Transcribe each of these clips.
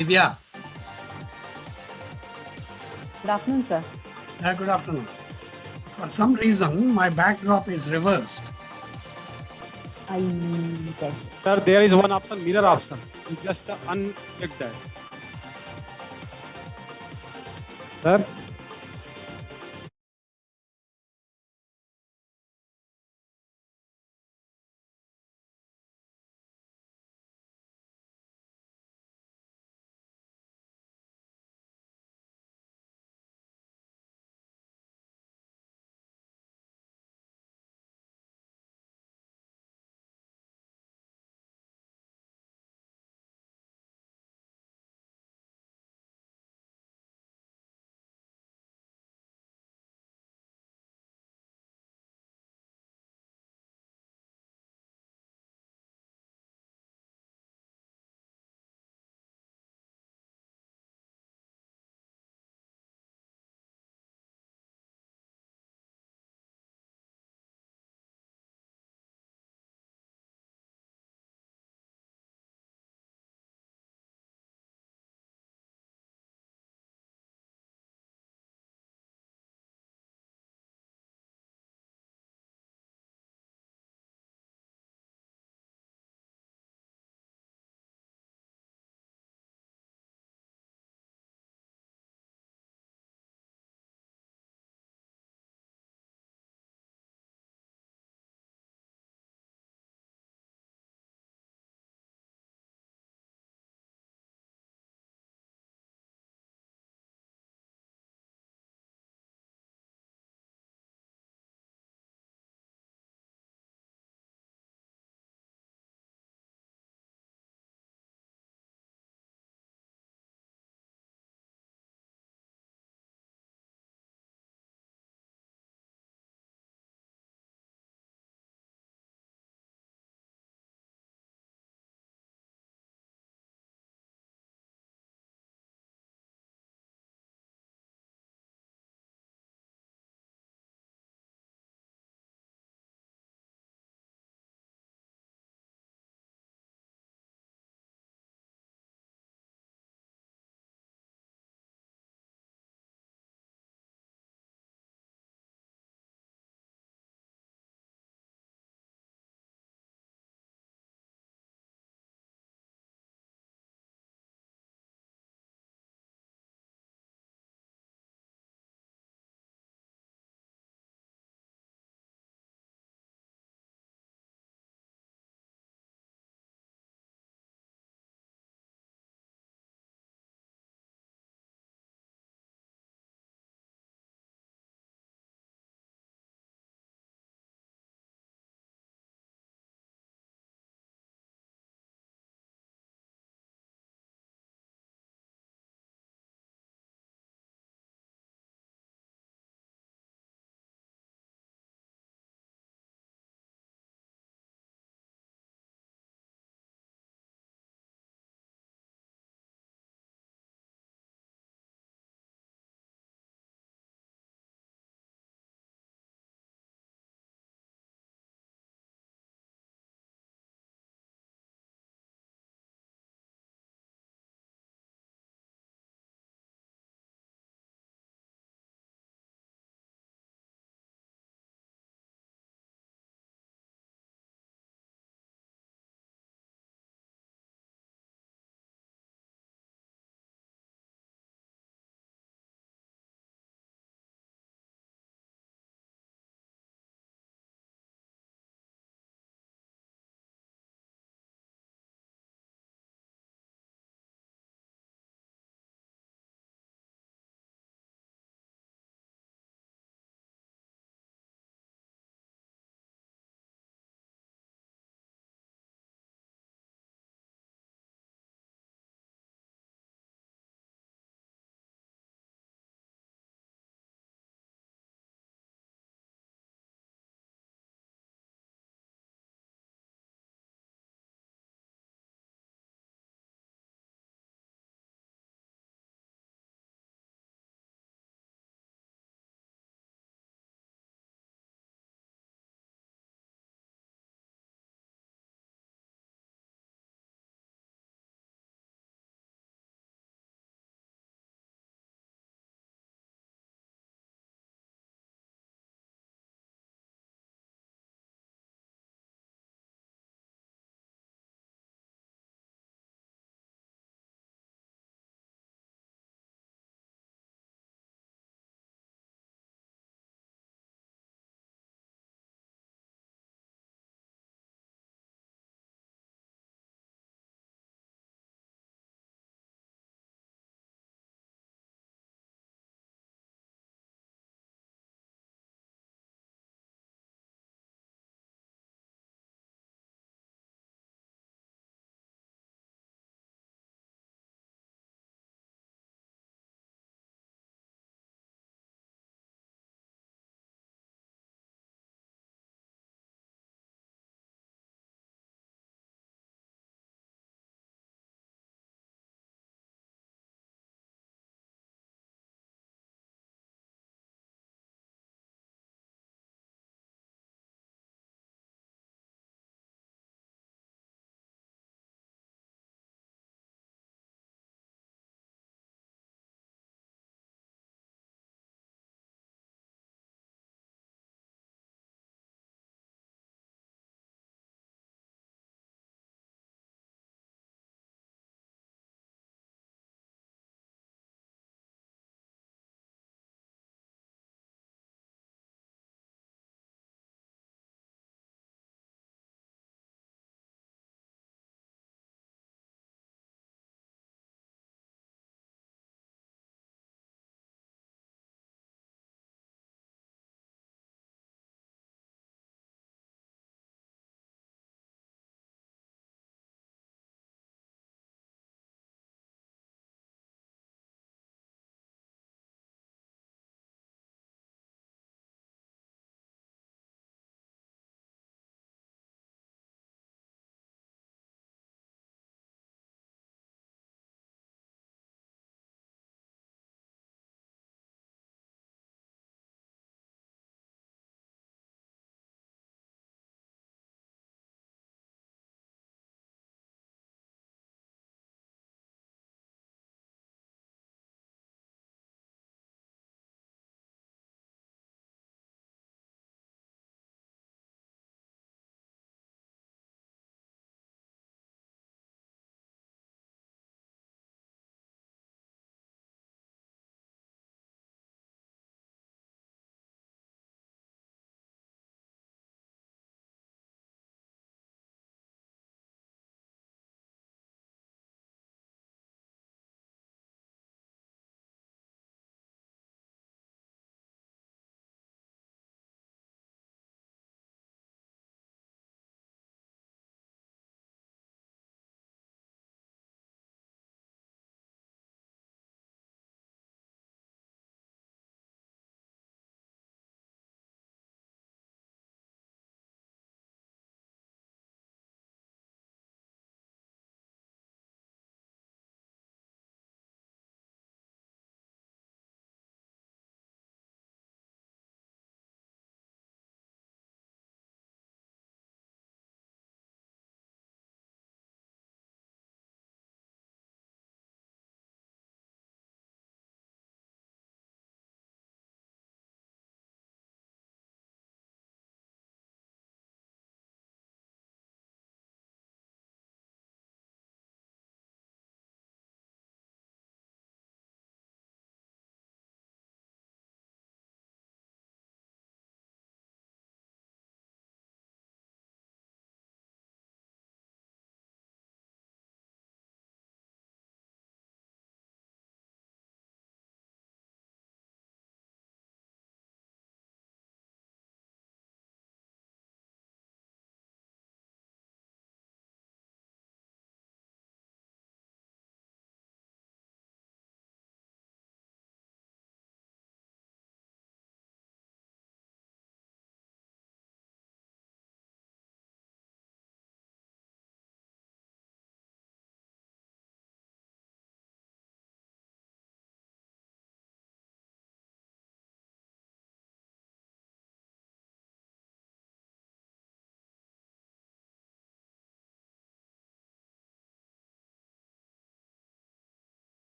Divya, Good afternoon, sir. good afternoon. For some reason, my backdrop is reversed. I guess. Sir, there is one option, mirror option. You just unselect that. Sir,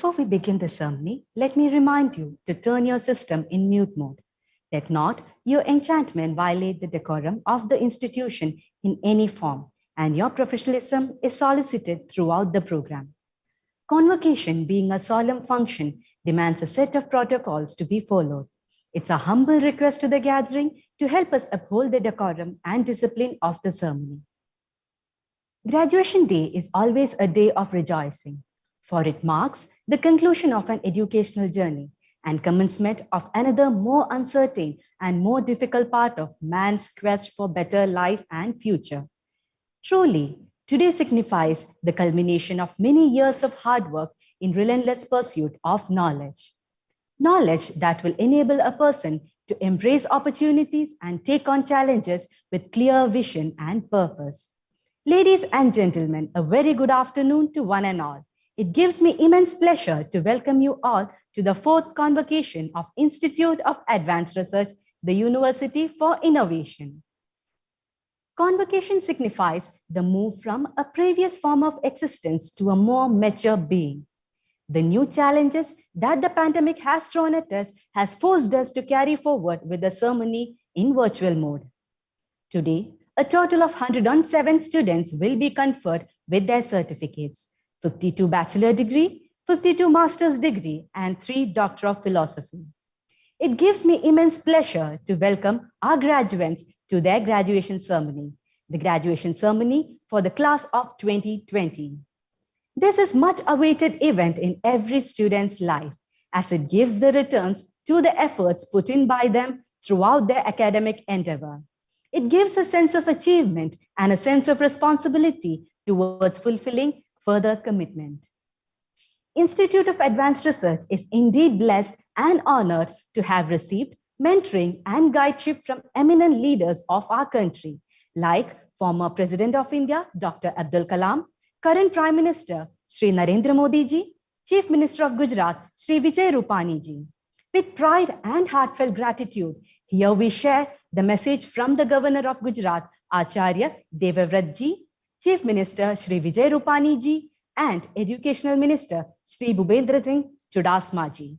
Before we begin the ceremony, let me remind you to turn your system in mute mode. Let not your enchantment violate the decorum of the institution in any form, and your professionalism is solicited throughout the program. Convocation, being a solemn function, demands a set of protocols to be followed. It's a humble request to the gathering to help us uphold the decorum and discipline of the ceremony. Graduation Day is always a day of rejoicing, for it marks the conclusion of an educational journey and commencement of another more uncertain and more difficult part of man's quest for better life and future. Truly, today signifies the culmination of many years of hard work in relentless pursuit of knowledge. Knowledge that will enable a person to embrace opportunities and take on challenges with clear vision and purpose. Ladies and gentlemen, a very good afternoon to one and all. It gives me immense pleasure to welcome you all to the fourth convocation of Institute of Advanced Research, the University for Innovation. Convocation signifies the move from a previous form of existence to a more mature being. The new challenges that the pandemic has thrown at us has forced us to carry forward with the ceremony in virtual mode. Today, a total of 107 students will be conferred with their certificates, 52 bachelor degree, 52 master's degree, and 3 Doctor of Philosophy. It gives me immense pleasure to welcome our graduates to their graduation ceremony, the graduation ceremony for the class of 2020. This is much awaited event in every student's life as it gives the returns to the efforts put in by them throughout their academic endeavor. It gives a sense of achievement and a sense of responsibility towards fulfilling further commitment. Institute of Advanced Research is indeed blessed and honored to have received mentoring and guideship from eminent leaders of our country, like former President of India, Dr. Abdul Kalam, current Prime Minister, Sri Narendra Modi ji, Chief Minister of Gujarat, Sri Vijay Rupani ji. With pride and heartfelt gratitude, here we share the message from the Governor of Gujarat, Acharya Devavrat ji, Chief Minister Sri Vijay Rupani ji, and Educational Minister Sri Bhupendra Singh Chudasama ji.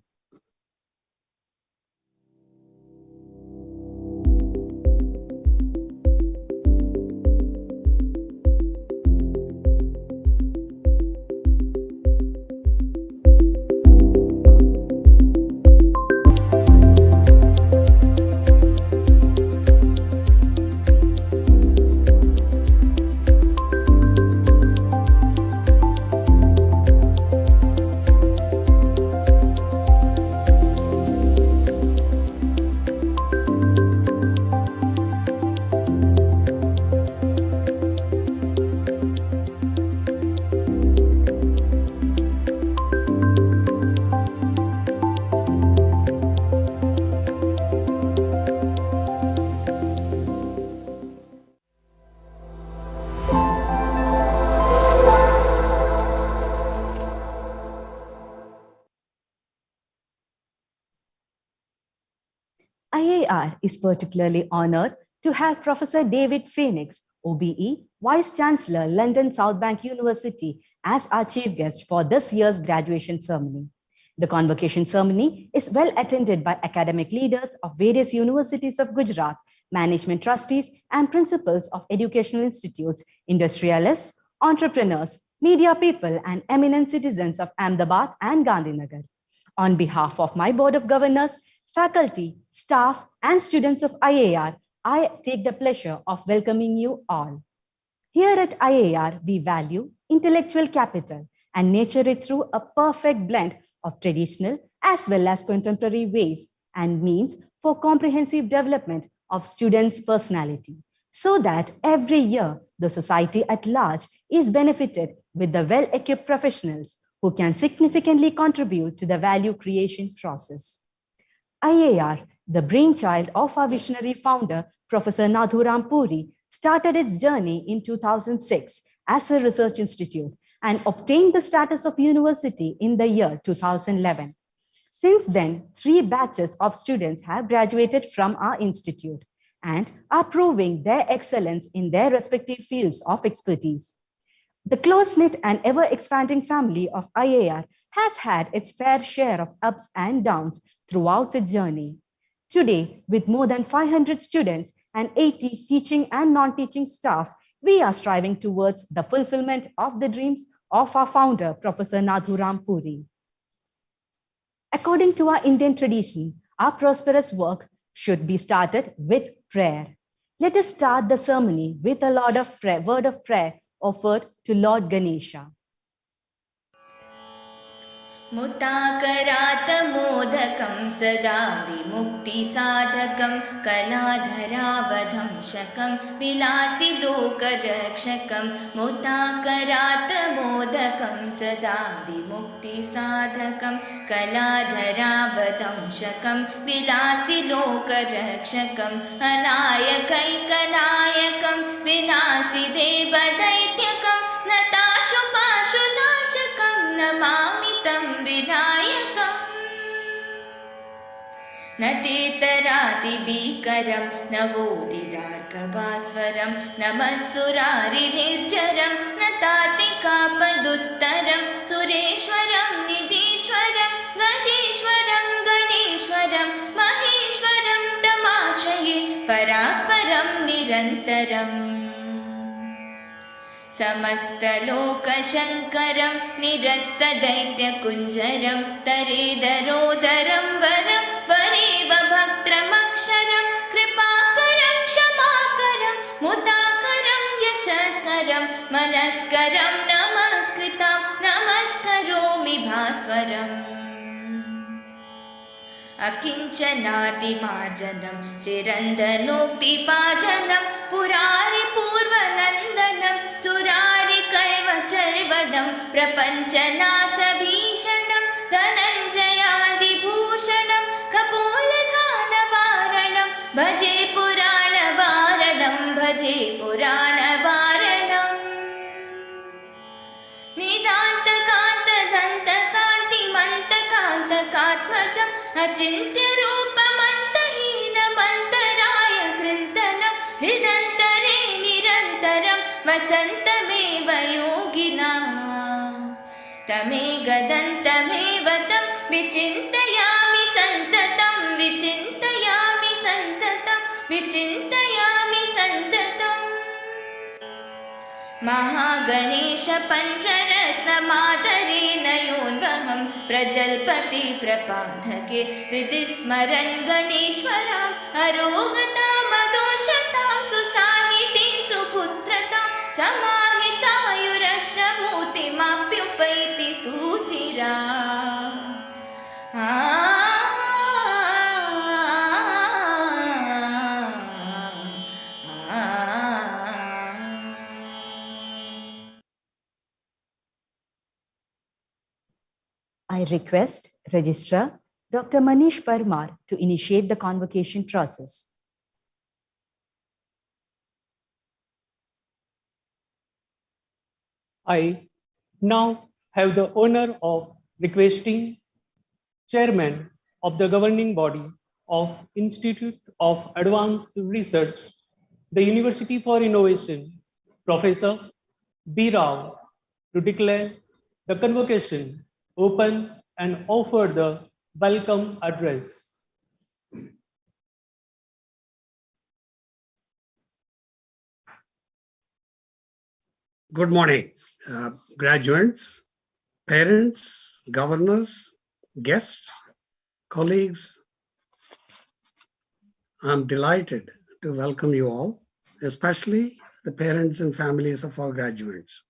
IIR is particularly honored to have Professor David Phoenix, OBE, Vice Chancellor, London South Bank University, as our chief guest for this year's graduation ceremony. The convocation ceremony is well attended by academic leaders of various universities of Gujarat, management trustees, and principals of educational institutes, industrialists, entrepreneurs, media people, and eminent citizens of Ahmedabad and Gandhinagar. On behalf of my Board of Governors, faculty, staff, and students of IIR, I take the pleasure of welcoming you all. Here at IIR, we value intellectual capital and nurture it through a perfect blend of traditional as well as contemporary ways and means for comprehensive development of students' personality, so that every year the society at large is benefited with the well-equipped professionals who can significantly contribute to the value creation process. IIR, the brainchild of our visionary founder, Professor Nathuram Puri, started its journey in 2006 as a research institute and obtained the status of university in the year 2011. Since then, 3 batches of students have graduated from our institute and are proving their excellence in their respective fields of expertise. The close-knit and ever-expanding family of IIR has had its fair share of ups and downs throughout its journey. Today, with more than 500 students and 80 teaching and non-teaching staff, we are striving towards the fulfillment of the dreams of our founder, Professor Nathuram Puri. According to our Indian tradition, our prosperous work should be started with prayer. Let us start the ceremony with a word of prayer offered to Lord Ganesha. मुताकरात मोदकं सदा विमुक्तिसाधकं कलाधरावधंशकं विलासि लोकरक्षकं मुताकरात मोदकं सदा विमुक्तिसाधकं कलाधरावधंशकं विलासि लोकरक्षकं अनायकैकनायकं विनाशि देवदैत्यकं नताशुपाशुनाशकं नमामि तं विनायकम् न तेतरातिभीकरं नवोदितार्कभास्वरं न मत्सुरारिनिर्झरं न तातिकापदुत्तरं सुरेश्वरं निधि ईश्वरम् समस्तलोकशङ्करं निरस्तदैत्यकुञ्जरं तरेदरोदरं वरं वरेव भक्त्रमक्षरं कृपाकरं क्षमाकरं मुदाकरं यशस्करं मनस्करं नमस्कृतां नमस्करोमि भास्वरम् अकिञ्चनादिमार्जनं चिरन्दनोक्तिपाजनं पुरारिपूर्वनन्दनं सुरारिकर्वचर्वणं प्रपञ्चनाशभीषणं धनञ्जयादिभूषणं कपोलधानवारणं भजे पुराणवारणं भजे पुराणवारणम् निदान्तकान्तदन्तकान्तिमन्तकान्तकात्मजम् अचिन्त्यरूपमन्तहीनमन्तराय कृन्तनं हृदन्तरे निरन्तरं वसन्तमेव योगिनां तमेकदन्तमेव तं विचिन्तयामि सन्ततं विचिन्तयामि सन्ततं विचिन्तयामि सन्ततम् महागणेश पञ्चरत्नमादरेण योन्वहं प्रजल्पति प्रपाधके हृदि स्मरन् गणेश्वराम् अरोगतामदोषतां सुसाहितीं सुपुत्रतां समाहितायुरष्टभूतिमाप्युपैति सुचिरा I request Registrar Dr. Manish Parmar to initiate the convocation process. I now have the honor of requesting Chairman of the governing body of Institute of Advanced Research, the University for Innovation, Professor B. Rao, to declare the convocation open and offer the welcome address. Good morning, graduates, parents, governors, guests, colleagues. I'm delighted to welcome you all, especially the parents and families of our graduates.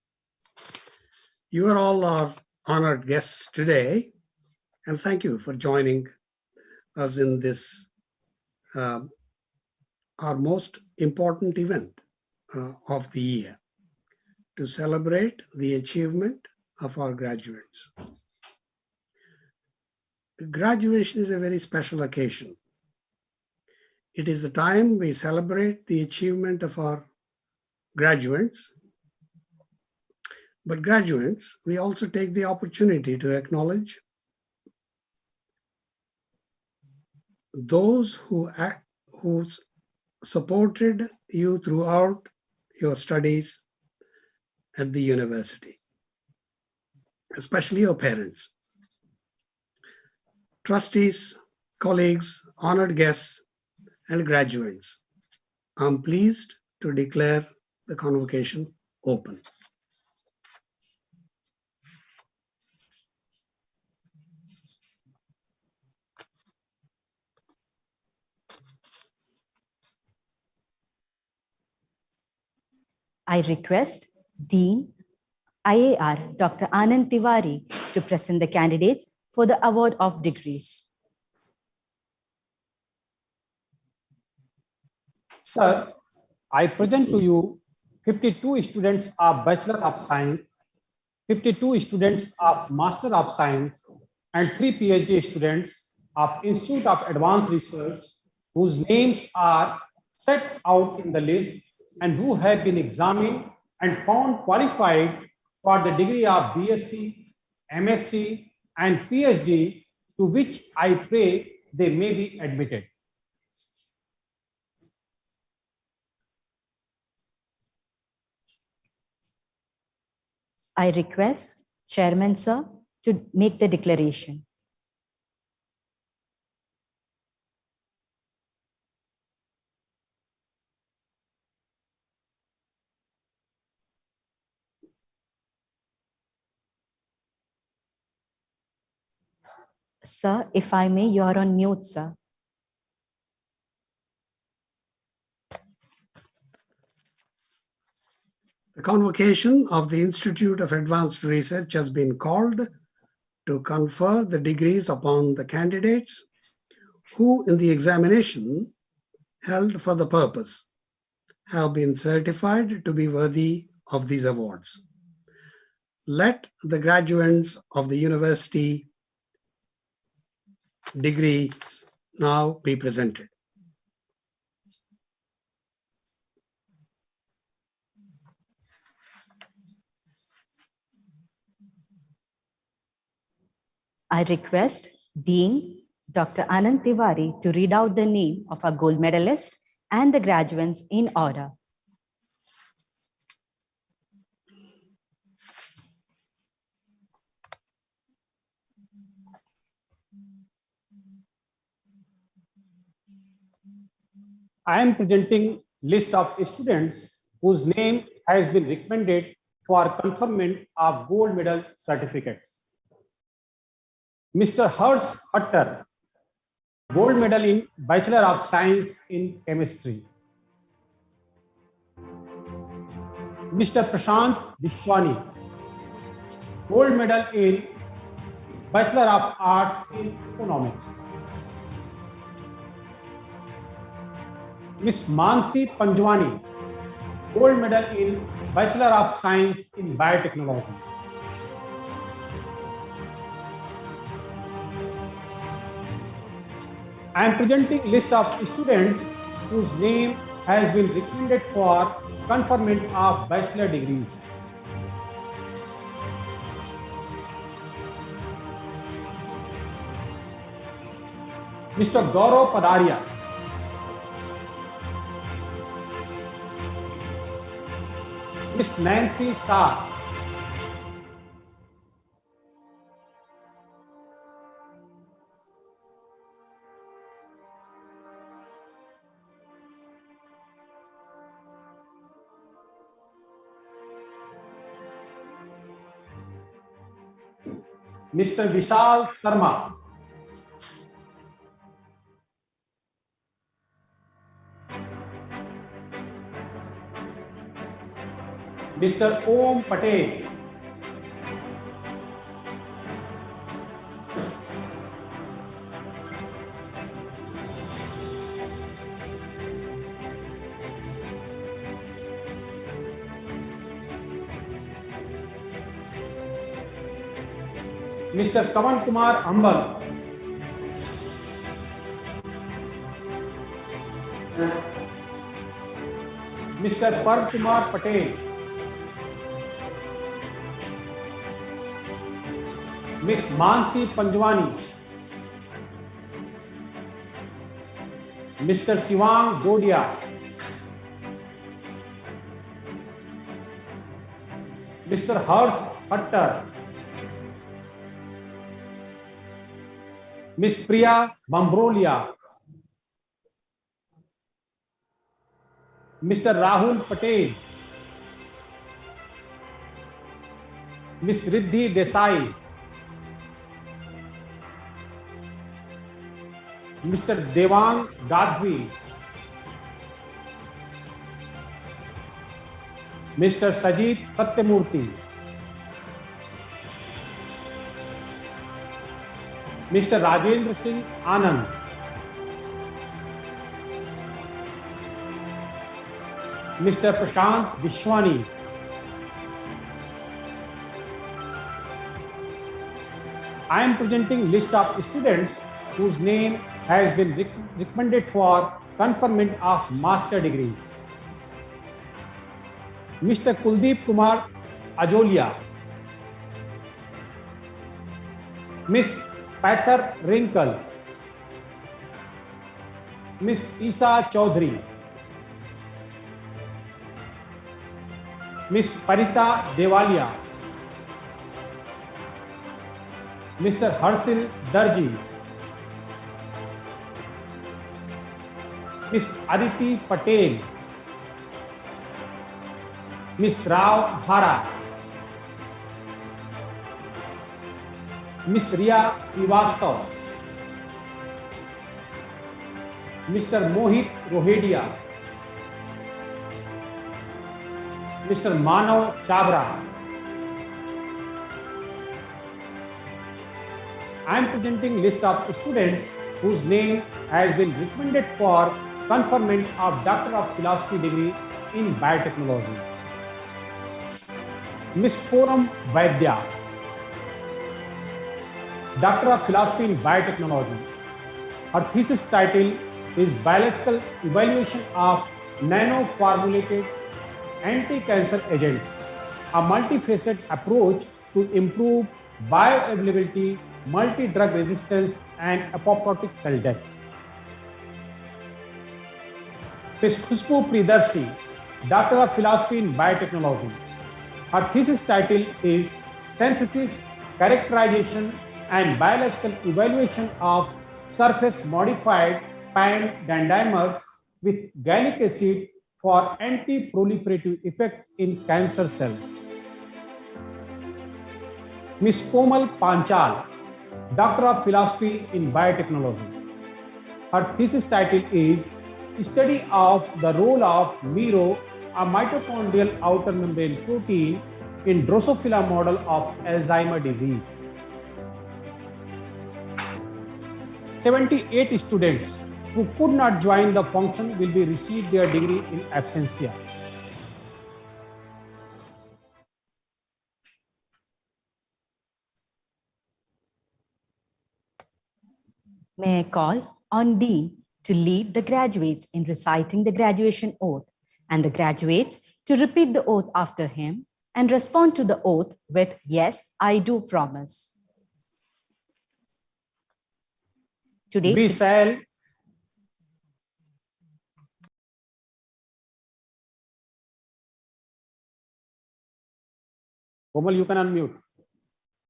You are all our honored guests today, and thank you for joining us in this, our most important event of the year, to celebrate the achievement of our graduates. Graduation is a very special occasion. It is the time we celebrate the achievement of our graduates. But graduates, we also take the opportunity to acknowledge those who supported you throughout your studies at the university, especially your parents, trustees, colleagues, honored guests, and graduates. I'm pleased to declare the convocation open. I request Dean IAR Dr. Anand Tiwari to present the candidates for the award of degrees. Sir, I present to you 52 students of Bachelor of Science, 52 students of Master of Science, and 3 PhD students of Institute of Advanced Research whose names are set out in the list and who have been examined and found qualified for the degree of BSc, MSc, and PhD, to which I pray they may be admitted. I request Chairman Sir to make the declaration. Sir, if I may, you're on mute, sir. The convocation of the Institute of Advanced Research has been called to confer the degrees upon the candidates who, in the examination held for the purpose, have been certified to be worthy of these awards. Let the graduates of the university degrees now be presented. I request Dean Dr. Anand Tiwari to read out the name of our gold medalist and the graduates in order. I am presenting list of students whose name has been recommended for conferment of gold medal certificates. Mr. Harsh Pattar, gold medal in Bachelor of Science in Chemistry. Mr. Prashant Vishwani, gold medal in Bachelor of Arts in Economics. Ms. Mansi Panjwani, gold medal in Bachelor of Science in Biotechnology. I am presenting list of students whose name has been recommended for conferment of bachelor degrees. Mr. Gaurav Padaria, Ms. Nancy Saar, Mr. Vishal Sharma, Mr. Om Patel, Mr. Kavan Kumar Ambal, Mr. Parv Kumar Patel, Ms. Mansi Panjwani, Mr. Sivang Dodia, Mr. Harsh Pattar, Ms. Priya Bambrolia, Mr. Rahul Patel, Ms. Riddhi Desai, Mr. Devang Gadvi, Mr. Sajid Satyamurthy, Mr. Rajendra Singh Anand, Mr. Prashant Vishwani, I am presenting list of students whose name has been recommended for conferment of master degrees. Mr. Kuldeep Kumar Ajolia, Miss Pater Wrinkle, Miss Isa Chaudhary, Miss Parita Devalia, Mr. Harshil Darji, Miss Aditi Patel, Miss Rao Hara, Miss Riya Srivastav, Mr. Mohit Rohedia, Mr. Manav Chabra. I am presenting list of students whose name has been recommended for conferment of Doctor of Philosophy degree in Biotechnology. Miss Forum Vaidya, Doctor of Philosophy in Biotechnology. Her thesis title is Biological Evaluation of Nano-Formulated Anti-Cancer Agents, a multifaceted approach to improve bioavailability, multi-drug resistance, and apoptotic cell death. Ms. Khushbu Priyadarshi, Doctor of Philosophy in Biotechnology. Her thesis title is Synthesis, Characterization, and Biological Evaluation of Surface Modified Pan-Dendrimers with Gallic Acid for Anti-Proliferative Effects in Cancer Cells. Ms. Komal Panchal, Doctor of Philosophy in Biotechnology. Her thesis title is Study of the Role of MERO, a mitochondrial outer membrane protein, in Drosophila model of Alzheimer's disease. 78 students who could not join the function will be received their degree in absentia. May I call on D to lead the graduates in reciting the graduation oath, and the graduates to repeat the oath after him and respond to the oath with "Yes, I do promise." Today, We shall Komal, you can unmute.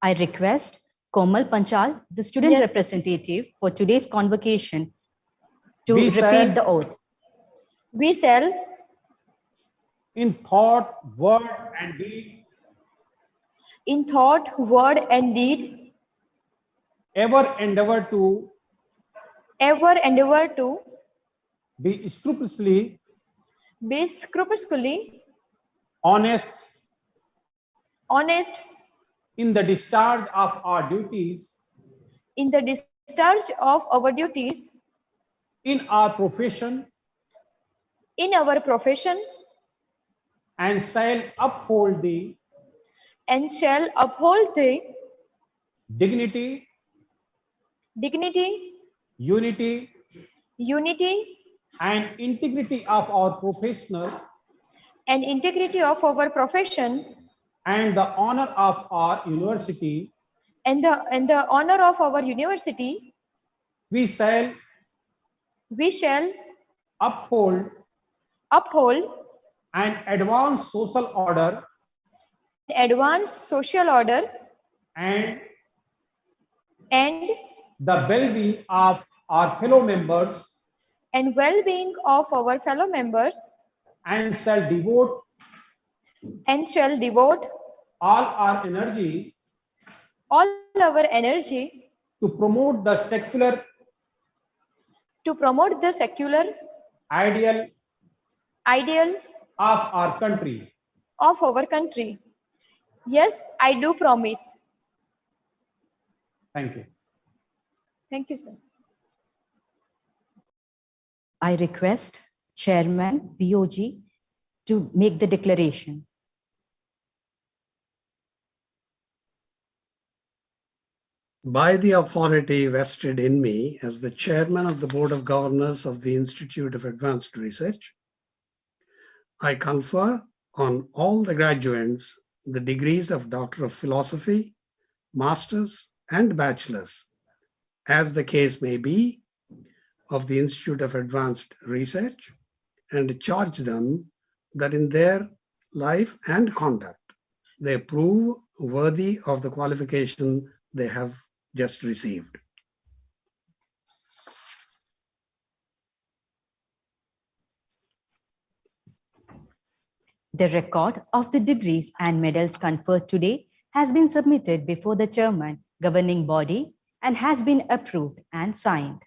I request Komal Panchal, the student Yes. representative for today's convocation, to We repeat shall- the oath. We shall, in thought, word, and deed, in thought, word, and deed, ever endeavor to ever endeavor to be scrupulously be scrupulously honest honest in the discharge of our duties in the discharge of our duties in our profession, in our profession, and shall uphold the and shall uphold the dignity, dignity, unity, unity, and integrity of our professional and integrity of our profession and the honor of our university. and the honor of our university. We shall We shall uphold uphold and advance social order advance social order and and the well-being of our fellow members, well-being of our fellow members, and shall devote and shall devote all our energy all our energy to promote the secular ideal ideal of our country. of our country. Yes, I do promise. Thank you. Thank you, sir. I request Chairman BOG to make the declaration. By the authority vested in me as the chairman of the Board of Governors of the Institute of Advanced Research, I confer on all the graduates the degrees of Doctor of Philosophy, Masters, and Bachelors, as the case may be, of the Institute of Advanced Research, and charge them that in their life and conduct, they prove worthy of the qualification they have just received. The record of the degrees and medals conferred today has been submitted before the chairman governing body and has been approved and signed.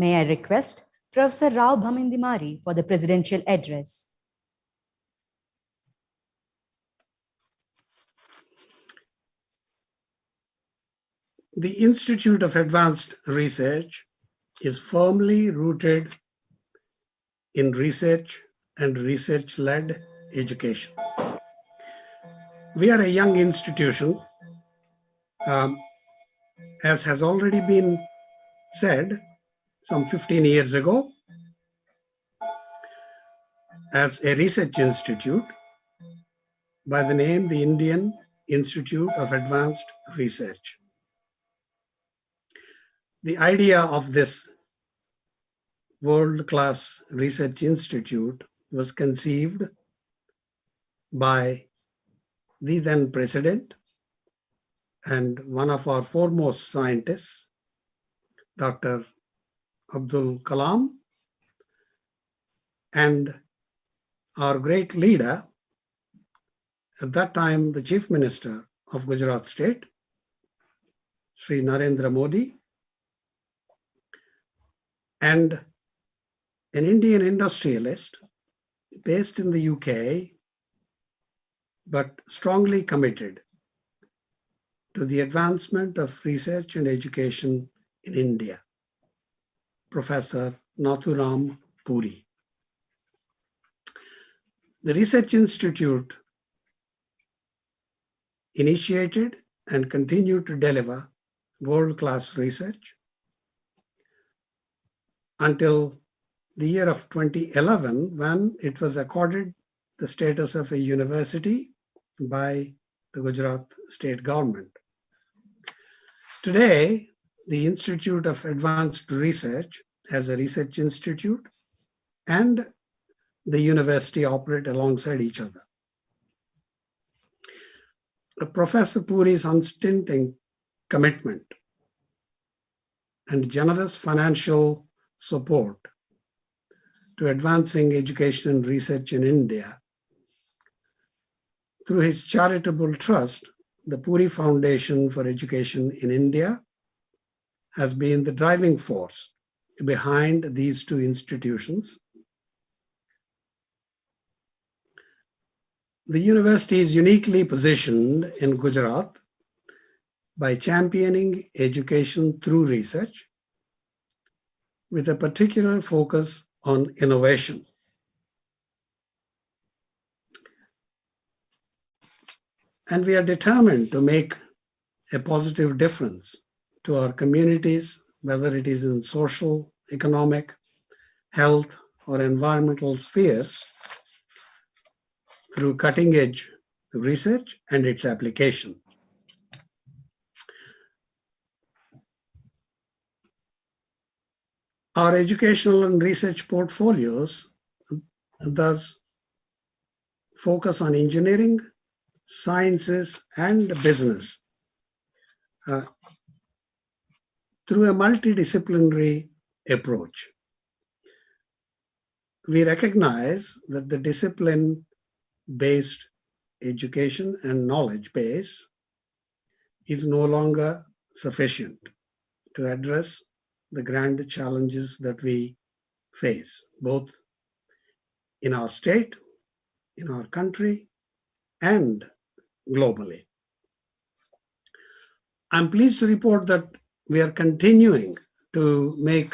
May I request Professor Rao Bhamindimari for the presidential address. The Institute of Advanced Research is firmly rooted in research and research-led education. We are a young institution, as has already been said, some 15 years ago, as a research institute by the name the Indian Institute of Advanced Research. The idea of this world-class research institute was conceived by the then president and one of our foremost scientists, Dr. Abdul Kalam, and our great leader, at that time the Chief Minister of Gujarat State, Sri Narendra Modi, and an Indian industrialist based in the UK, but strongly committed to the advancement of research and education in India, Professor Nathuram Puri. The Research Institute initiated and continued to deliver world-class research until the year of 2011, when it was accorded the status of a university by the Gujarat state government. Today, the Institute of Advanced Research as a research institute and the university operate alongside each other. Professor Puri's unstinting commitment and generous financial support to advancing education and research in India through his charitable trust, the Puri Foundation for Education in India, has been the driving force behind these two institutions. The university is uniquely positioned in Gujarat by championing education through research with a particular focus on innovation. And we are determined to make a positive difference to our communities, whether it is in social, economic, health, or environmental spheres, through cutting-edge research and its application. Our educational and research portfolios thus focus on engineering, sciences, and business through a multidisciplinary approach. We recognize that the discipline-based education and knowledge base is no longer sufficient to address the grand challenges that we face, both in our state, in our country, and globally. I'm pleased to report that we are continuing to make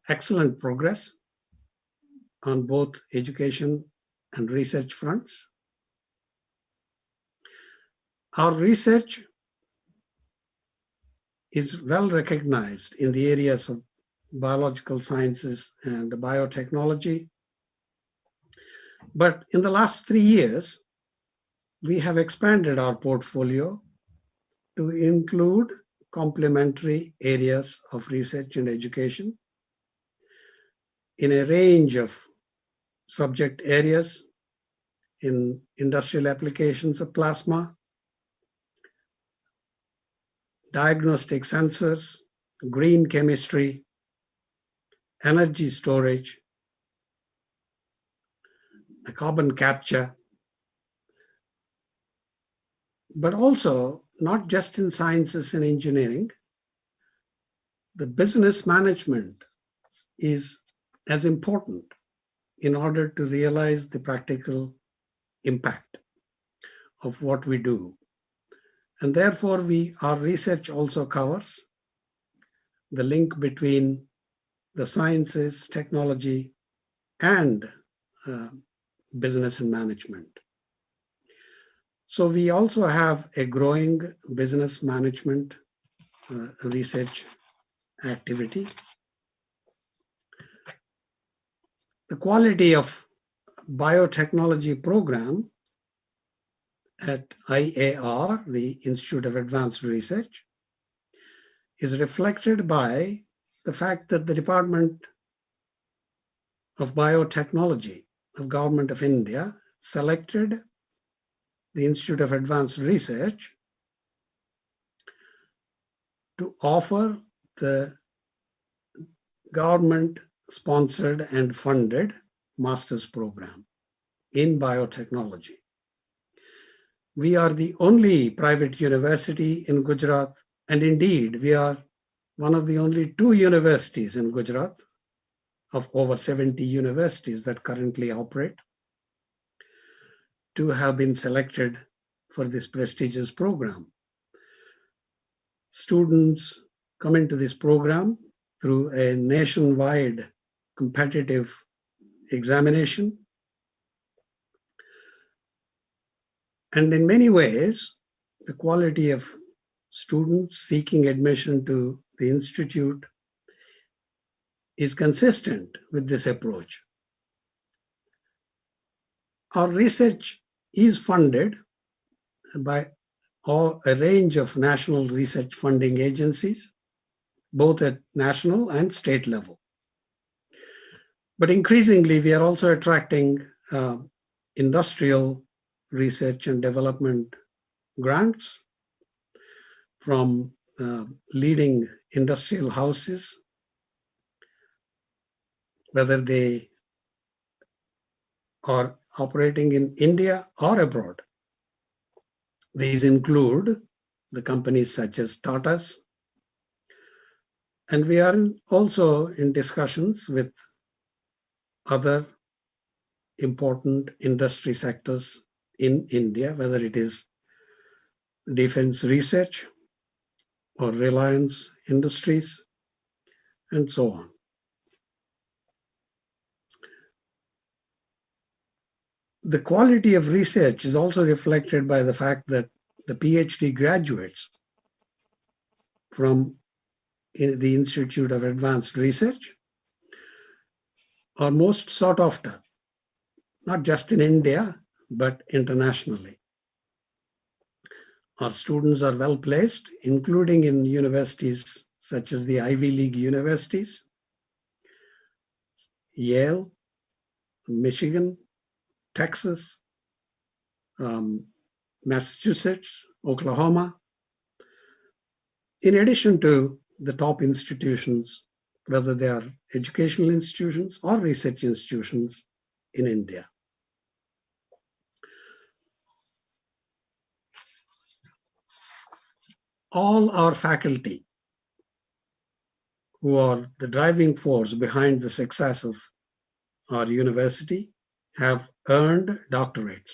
excellent progress on both education and research fronts. Our research is well recognized in the areas of biological sciences and biotechnology. But in the last 3 years, we have expanded our portfolio to include complementary areas of research and education in a range of subject areas in industrial applications of plasma, diagnostic sensors, green chemistry, energy storage, carbon capture, but also not just in sciences and engineering, the business management is as important in order to realize the practical impact of what we do. And therefore, our research also covers the link between the sciences, technology, and business and management. So we also have a growing business management research activity. The quality of biotechnology program at IAR, the Institute of Advanced Research, is reflected by the fact that the Department of Biotechnology of Government of India selected the Institute of Advanced Research to offer the government-sponsored and funded master's program in biotechnology. We are the only private university in Gujarat, and indeed, we are one of the only 2 universities in Gujarat of over 70 universities that currently operate to have been selected for this prestigious program. Students come into this program through a nationwide competitive examination. And in many ways, the quality of students seeking admission to the institute is consistent with this approach. Our research is funded by a range of national research funding agencies, both at national and state level. But increasingly, we are also attracting industrial research and development grants from leading industrial houses, whether they are operating in India or abroad. These include the companies such as Tata's, and we are also in discussions with other important industry sectors in India, whether it is defense research or Reliance Industries, and so on. The quality of research is also reflected by the fact that the PhD graduates from the Institute of Advanced Research are most sought after, not just in India, but internationally. Our students are well placed, including in universities such as the Ivy League universities, Yale, Michigan, Texas, Massachusetts, Oklahoma, in addition to the top institutions, whether they are educational institutions or research institutions in India. All our faculty, who are the driving force behind the success of our university, have earned doctorates.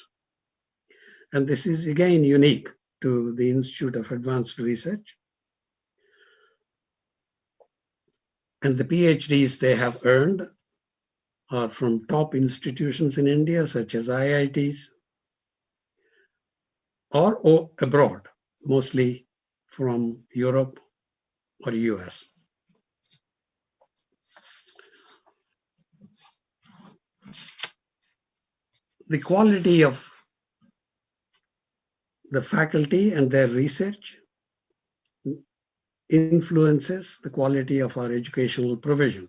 And this is again unique to the Institute of Advanced Research. And the PhDs they have earned are from top institutions in India, such as IITs, or abroad, mostly from Europe or US. The quality of the faculty and their research influences the quality of our educational provision.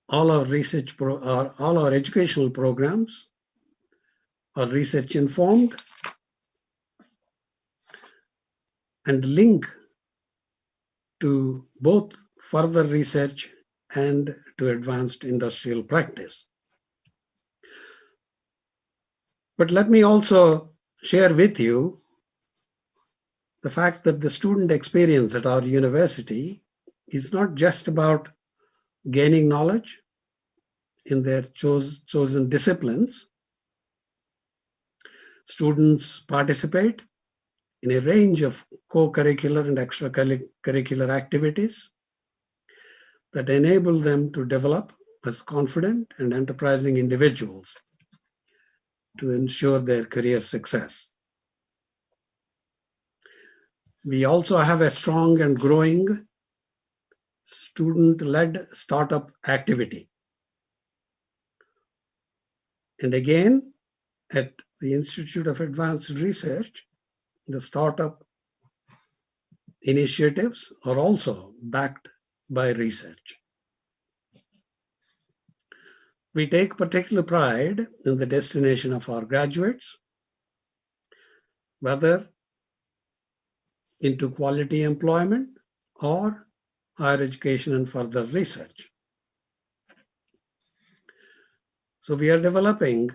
All our educational programs are research informed and link to both further research and to advanced industrial practice. But let me also share with you the fact that the student experience at our university is not just about gaining knowledge in their chosen disciplines. Students participate in a range of co-curricular and extracurricular activities that enable them to develop as confident and enterprising individuals to ensure their career success. We also have a strong and growing student-led startup activity. And again, at the Institute of Advanced Research, the startup initiatives are also backed by research. We take particular pride in the destination of our graduates, whether into quality employment or higher education and further research. So we are developing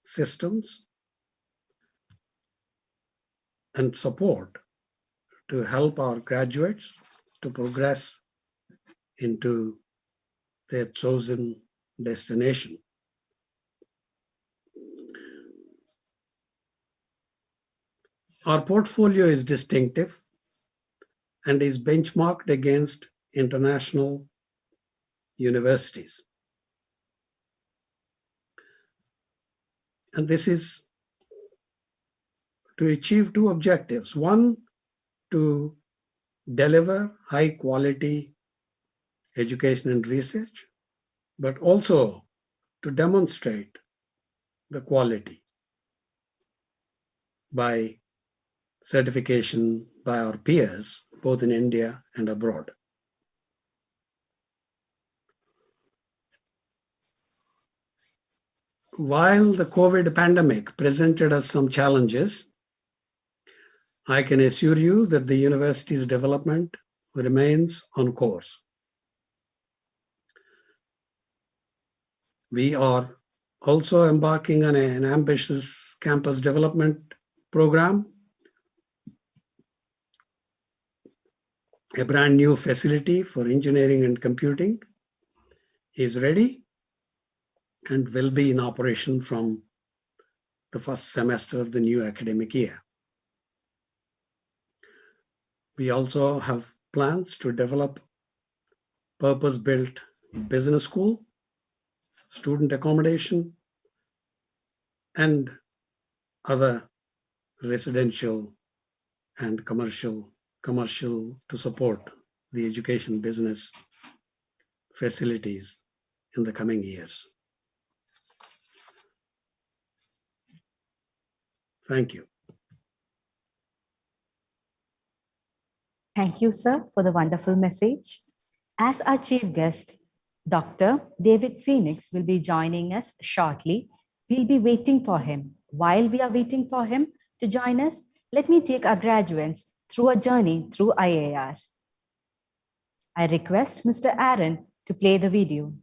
systems and support to help our graduates to progress into their chosen destination. Our portfolio is distinctive and is benchmarked against international universities. And this is to achieve two objectives. One, to deliver high quality education and research, but also to demonstrate the quality by certification by our peers, both in India and abroad. While the COVID pandemic presented us some challenges, I can assure you that the university's development remains on course. We are also embarking on an ambitious campus development program. A brand new facility for engineering and computing is ready and will be in operation from the first semester of the new academic year. We also have plans to develop purpose-built business school, student accommodation, and other residential and commercial to support the education business facilities in the coming years. Thank you. Thank you, sir, for the wonderful message. As our chief guest, Dr. David Phoenix will be joining us shortly. We'll be waiting for him. While we are waiting for him to join us, let me take our graduates through a journey through IAR. I request Mr. Aaron to play the video.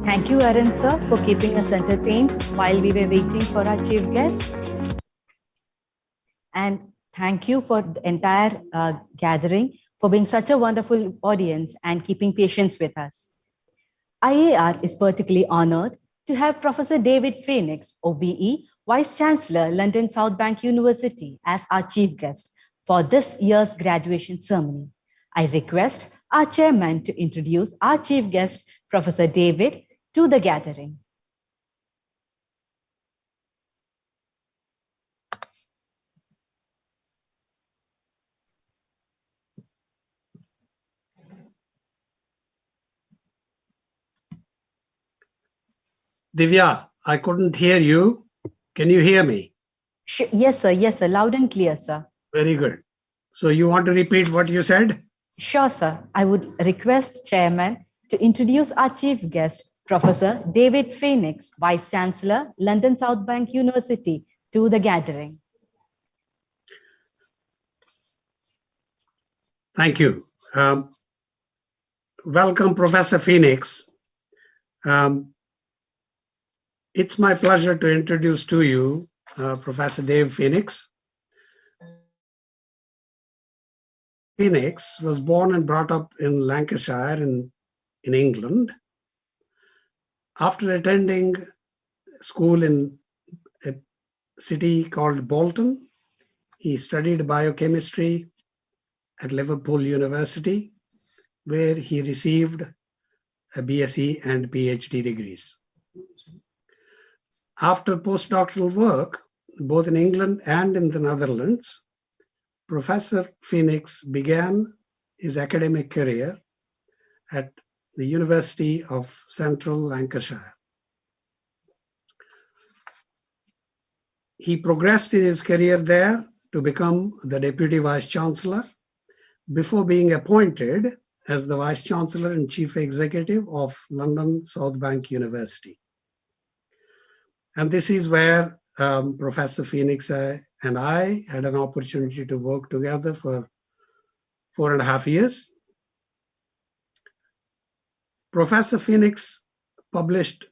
Thank you, Arun sir, for keeping us entertained while we were waiting for our chief guest. And thank you for the entire gathering for being such a wonderful audience and keeping patience with us. IAR is particularly honored to have Professor David Phoenix, OBE, Vice Chancellor, London South Bank University, as our chief guest for this year's graduation ceremony. I request our chairman to introduce our chief guest, Professor David, to the gathering. Divya, I couldn't hear you. Can you hear me? Yes, sir, loud and clear, sir. Very good. So you want to repeat what you said? Sure, sir. I would request chairman to introduce our chief guest, Professor David Phoenix, Vice Chancellor, London South Bank University, to the gathering. Thank you. Welcome, Professor Phoenix. It's my pleasure to introduce to you Professor Dave Phoenix. Phoenix was born and brought up in Lancashire in England. After attending school in a city called Bolton, he studied biochemistry at Liverpool University, where he received a BSc and PhD degrees. After postdoctoral work, both in England and in the Netherlands, Professor Phoenix began his academic career at the University of Central Lancashire. He progressed in his career there to become the Deputy Vice Chancellor before being appointed as the Vice Chancellor and Chief Executive of London South Bank University. And this is where Professor Phoenix and I had an opportunity to work together for 4.5 years. Professor Phoenix published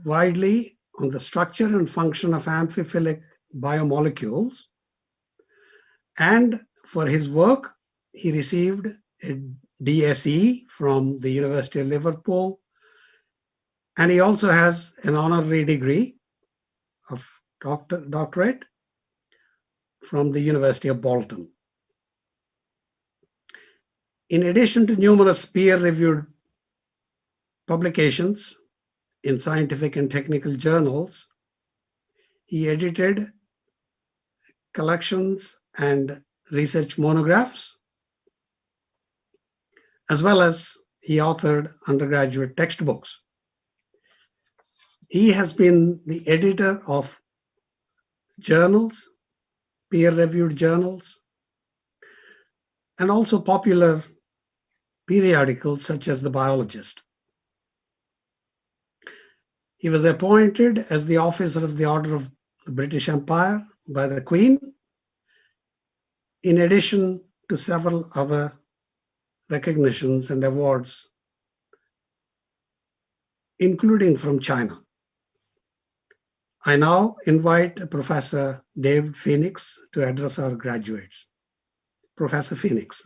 widely on the structure and function of amphiphilic biomolecules. And for his work, he received a DSE from the University of Liverpool. And he also has an honorary degree of doctorate from the University of Bolton. In addition to numerous peer-reviewed publications in scientific and technical journals, he edited collections and research monographs, as well as he authored undergraduate textbooks. He has been the editor of journals, peer-reviewed journals, and also popular periodicals such as The Biologist. He was appointed as the Officer of the Order of the British Empire by the Queen, in addition to several other recognitions and awards, including from China. I now invite Professor David Phoenix to address our graduates. Professor Phoenix.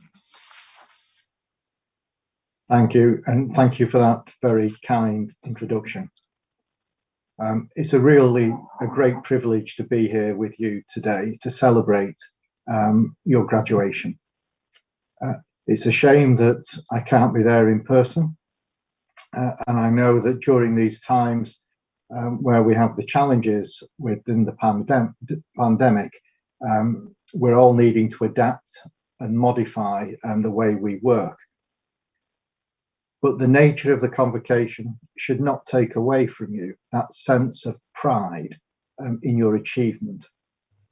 Thank you, and thank you for that very kind introduction. It's a great privilege to be here with you today to celebrate your graduation. It's a shame that I can't be there in person, and I know that during these times where we have the challenges within the pandemic, we're all needing to adapt and modify the way we work. But the nature of the convocation should not take away from you that sense of pride in your achievement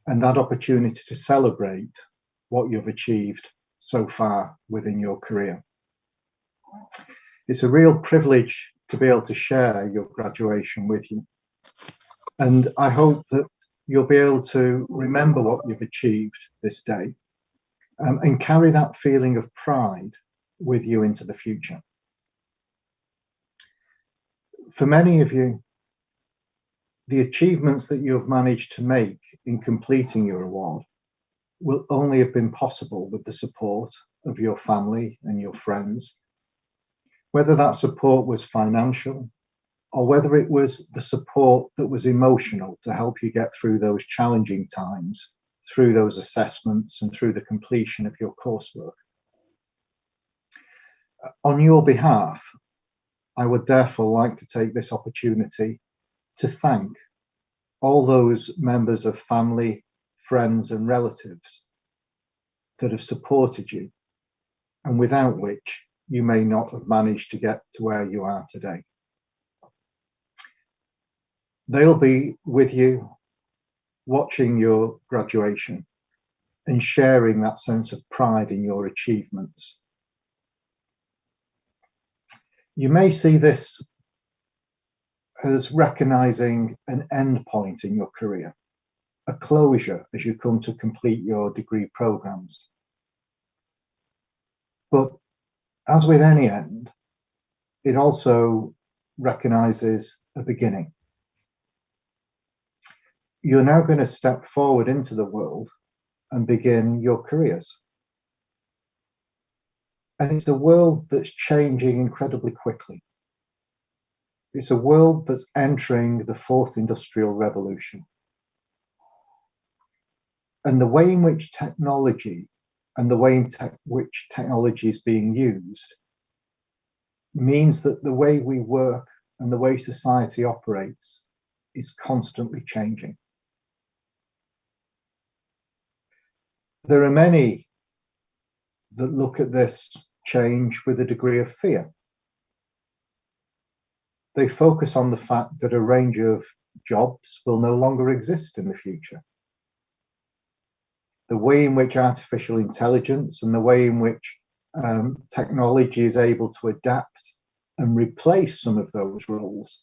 and that opportunity to celebrate what you've achieved so far within your career. It's a real privilege to be able to share your graduation with you. And I hope that you'll be able to remember what you've achieved this day and carry that feeling of pride with you into the future. For many of you, the achievements that you have managed to make in completing your award will only have been possible with the support of your family and your friends, whether that support was financial or whether it was the support that was emotional to help you get through those challenging times, through those assessments and through the completion of your coursework. On your behalf, I would therefore like to take this opportunity to thank all those members of family, friends and relatives that have supported you and without which you may not have managed to get to where you are today. They'll be with you watching your graduation and sharing that sense of pride in your achievements. You may see this as recognizing an end point in your career, a closure as you come to complete your degree programs. But as with any end, it also recognizes a beginning. You're now going to step forward into the world and begin your careers. And it's a world that's changing incredibly quickly. It's a world that's entering the fourth industrial revolution. And the way in which technology and the way in which technology is being used means that the way we work and the way society operates is constantly changing. There are many that look at this change with a degree of fear They focus on the fact that a range of jobs will no longer exist in the future. The way in which artificial intelligence and the way in which technology is able to adapt and replace some of those roles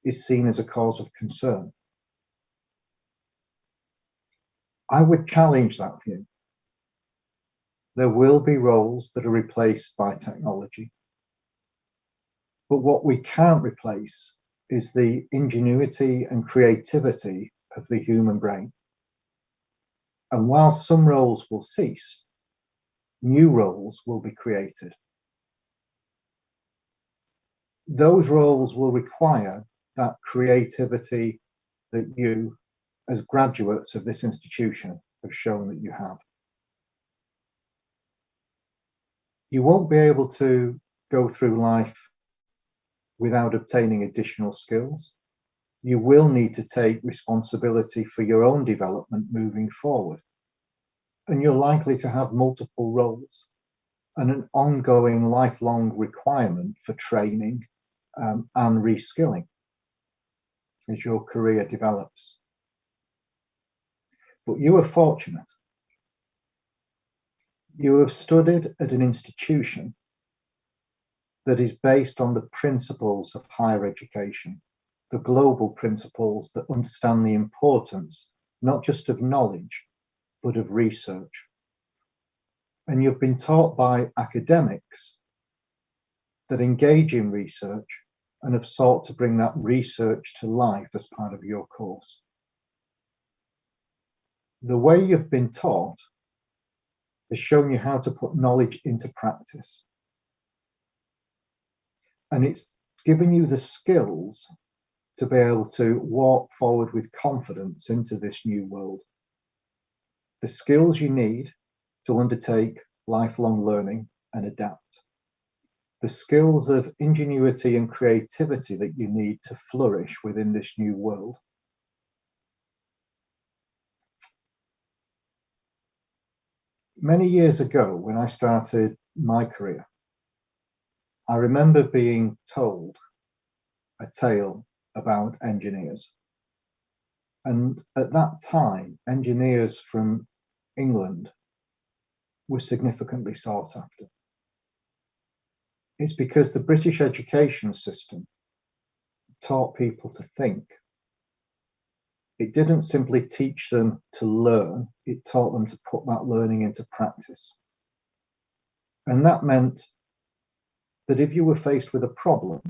is seen as a cause of concern. I would challenge that view. There will be roles that are replaced by technology. But what we can't replace is the ingenuity and creativity of the human brain. And while some roles will cease, new roles will be created. Those roles will require that creativity that you, as graduates of this institution, have shown that you have. You won't be able to go through life without obtaining additional skills. You will need to take responsibility for your own development moving forward. And you're likely to have multiple roles and an ongoing lifelong requirement for training and reskilling as your career develops. But you are fortunate. You have studied at an institution that is based on the principles of higher education, the global principles that understand the importance not just of knowledge, but of research. And you've been taught by academics that engage in research and have sought to bring that research to life as part of your course. The way you've been taught has shown you how to put knowledge into practice. And it's given you the skills to be able to walk forward with confidence into this new world. The skills you need to undertake lifelong learning and adapt. The skills of ingenuity and creativity that you need to flourish within this new world. Many years ago, when I started my career, I remember being told a tale about engineers. And at that time, engineers from England were significantly sought after. It's because the British education system taught people to think. It didn't simply teach them to learn, it taught them to put that learning into practice. And that meant that if you were faced with a problem,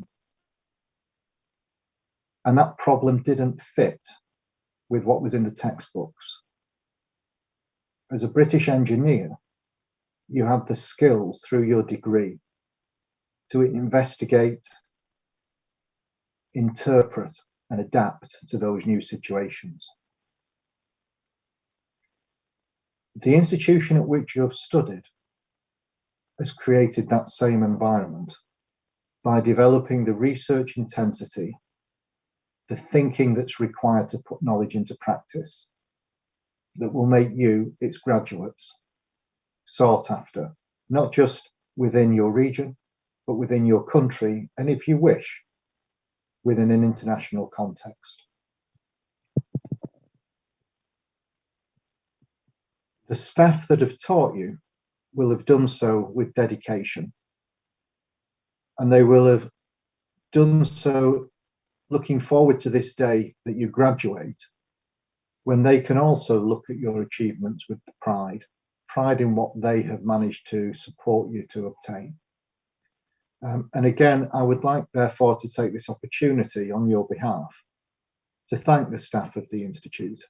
and that problem didn't fit with what was in the textbooks, as a British engineer, you had the skills through your degree to investigate, interpret, and adapt to those new situations. The institution at which you've studied has created that same environment by developing the research intensity, the thinking that's required to put knowledge into practice, that will make you, its graduates, sought after, not just within your region, but within your country, and if you wish, within an international context. The staff that have taught you will have done so with dedication, and they will have done so looking forward to this day that you graduate, when they can also look at your achievements with pride in what they have managed to support you to obtain. And again, I would like, therefore, to take this opportunity on your behalf to thank the staff of the Institute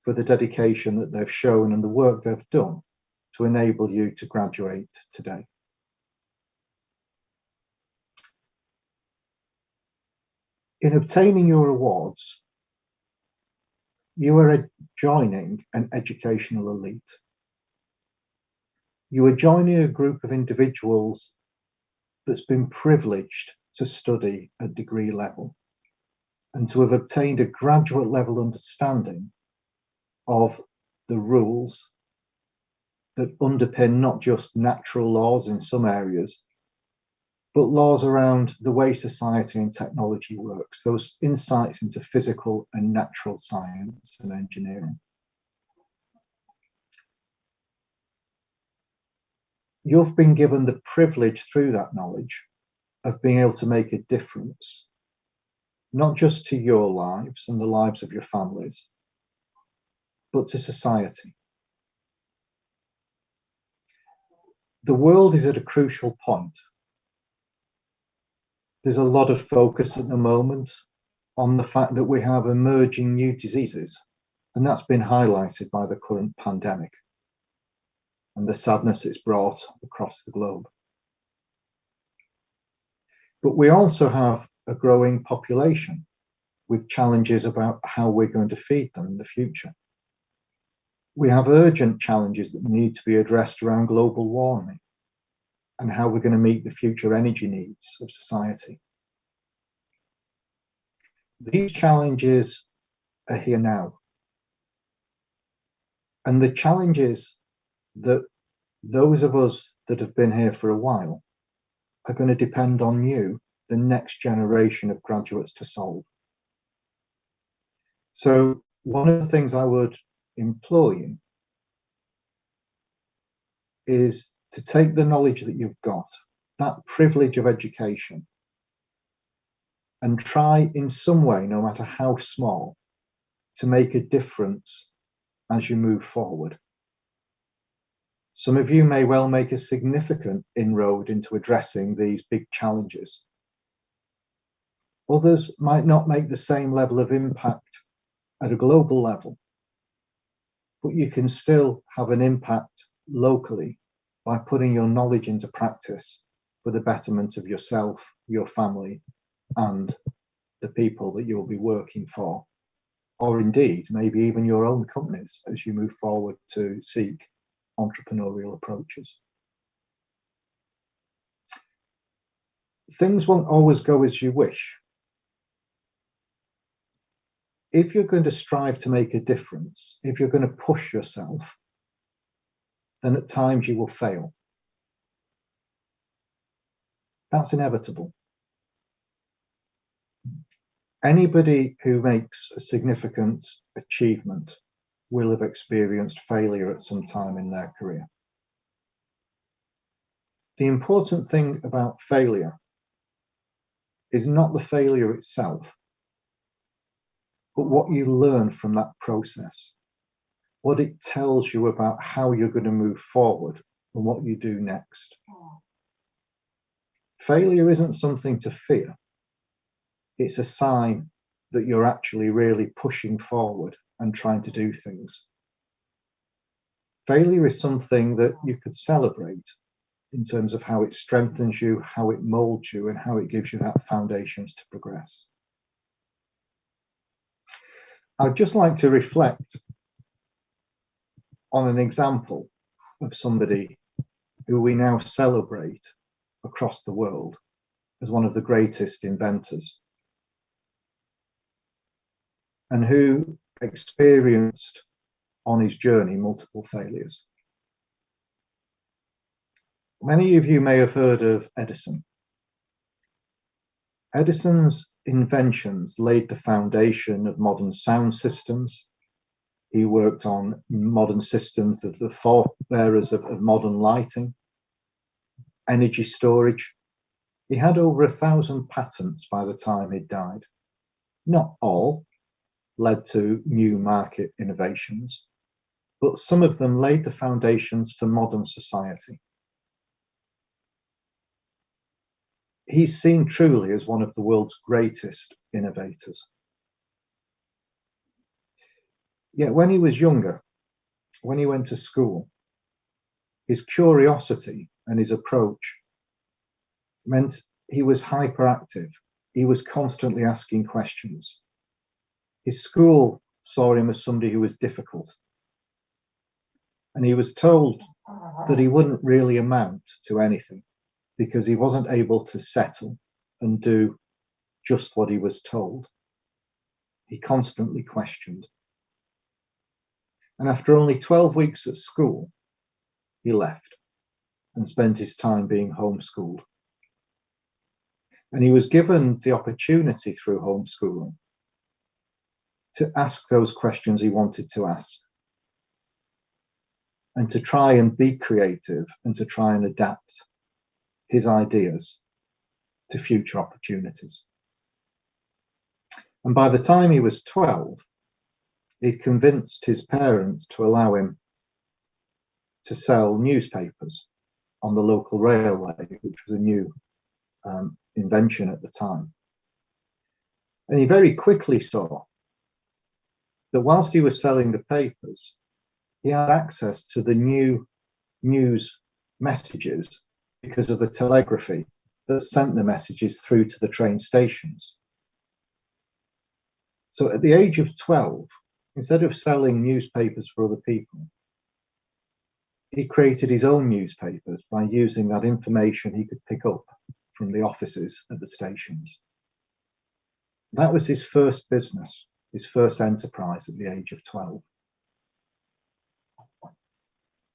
for the dedication that they've shown and the work they've done to enable you to graduate today. In obtaining your awards, you are joining an educational elite. You are joining a group of individuals that's been privileged to study at degree level and to have obtained a graduate level understanding of the rules that underpin not just natural laws in some areas, but laws around the way society and technology works, those insights into physical and natural science and engineering. You've been given the privilege through that knowledge of being able to make a difference, not just to your lives and the lives of your families, but to society. The world is at a crucial point. There's a lot of focus at the moment on the fact that we have emerging new diseases, and that's been highlighted by the current pandemic and the sadness it's brought across the globe. But we also have a growing population with challenges about how we're going to feed them in the future. We have urgent challenges that need to be addressed around global warming and how we're going to meet the future energy needs of society. These challenges are here now. And the challenges that those of us that have been here for a while are going to depend on you, the next generation of graduates, to solve. So one of the things I would implore you is to take the knowledge that you've got, that privilege of education, and try in some way, no matter how small, to make a difference as you move forward. Some of you may well make a significant inroad into addressing these big challenges. Others might not make the same level of impact at a global level, but you can still have an impact locally by putting your knowledge into practice for the betterment of yourself, your family, and the people that you'll be working for, or indeed maybe even your own companies as you move forward to seek entrepreneurial approaches. Things won't always go as you wish. If you're going to strive to make a difference, if you're going to push yourself, then at times you will fail. That's inevitable. Anybody who makes a significant achievement will have experienced failure at some time in their career. The important thing about failure is not the failure itself, but what you learn from that process, what it tells you about how you're going to move forward and what you do next. Failure isn't something to fear. It's a sign that you're actually really pushing forward and trying to do things. Failure is something that you could celebrate in terms of how it strengthens you, how it molds you, and how it gives you that foundations to progress. I'd just like to reflect on an example of somebody who we now celebrate across the world as one of the greatest inventors, and who experienced on his journey multiple failures. Many of you may have heard of Edison. Edison's inventions laid the foundation of modern sound systems. He worked on modern systems, the forebearers of modern lighting, energy storage. He had over 1,000 patents by the time he died. Not all led to new market innovations, but some of them laid the foundations for modern society. He's seen truly as one of the world's greatest innovators. Yet when he was younger, when he went to school, his curiosity and his approach meant he was hyperactive. He was constantly asking questions. His school saw him as somebody who was difficult. And he was told that he wouldn't really amount to anything because he wasn't able to settle and do just what he was told. He constantly questioned. And after only 12 weeks at school, he left and spent his time being homeschooled. And he was given the opportunity through homeschooling to ask those questions he wanted to ask, and to try and be creative and to try and adapt his ideas to future opportunities. And by the time he was 12, he'd convinced his parents to allow him to sell newspapers on the local railway, which was a new invention at the time. And he very quickly saw that whilst he was selling the papers, he had access to the new news messages because of the telegraphy that sent the messages through to the train stations. So at the age of 12, instead of selling newspapers for other people, he created his own newspapers by using that information he could pick up from the offices at the stations. That was his first business, his first enterprise at the age of 12.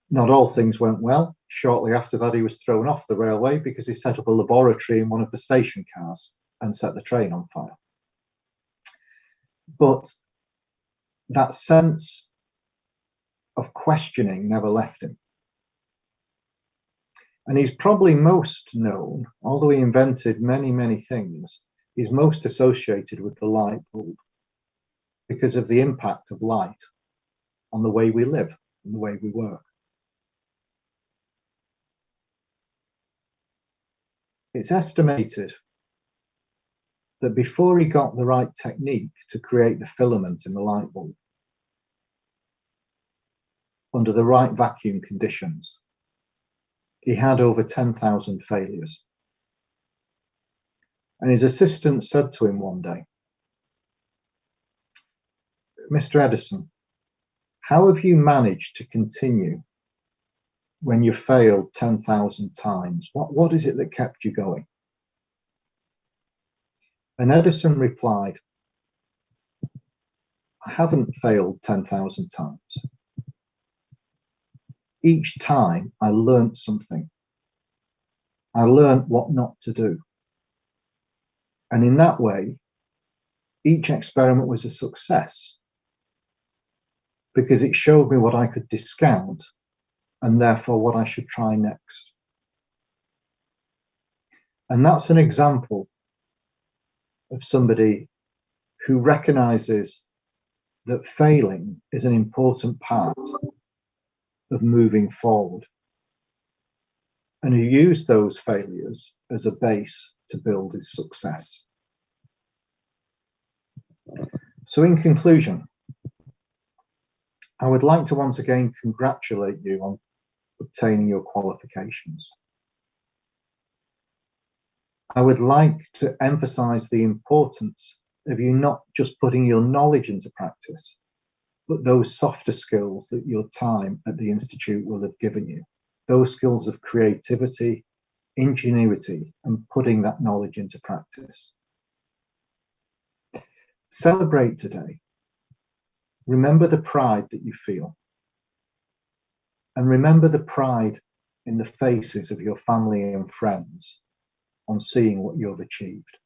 Not all things went well. Shortly after that, he was thrown off the railway because he set up a laboratory in one of the station cars and set the train on fire. But that sense of questioning never left him. And he's probably most known, although he invented many, many things, he's most associated with the light bulb because of the impact of light on the way we live and the way we work. It's estimated that before he got the right technique to create the filament in the light bulb, under the right vacuum conditions, he had over 10,000 failures. And his assistant said to him one day, "Mr. Edison, how have you managed to continue when you failed 10,000 times? What is it that kept you going?" And Edison replied, "I haven't failed 10,000 times. Each time I learned something. I learned what not to do. And in that way, each experiment was a success because it showed me what I could discount and therefore what I should try next." And that's an example of somebody who recognizes that failing is an important part of moving forward, and who used those failures as a base to build his success. So in conclusion, I would like to once again congratulate you on obtaining your qualifications. I would like to emphasize the importance of you not just putting your knowledge into practice, but those softer skills that your time at the Institute will have given you, those skills of creativity, ingenuity, and putting that knowledge into practice. Celebrate today. Remember the pride that you feel. And remember the pride in the faces of your family and friends on seeing what you've achieved.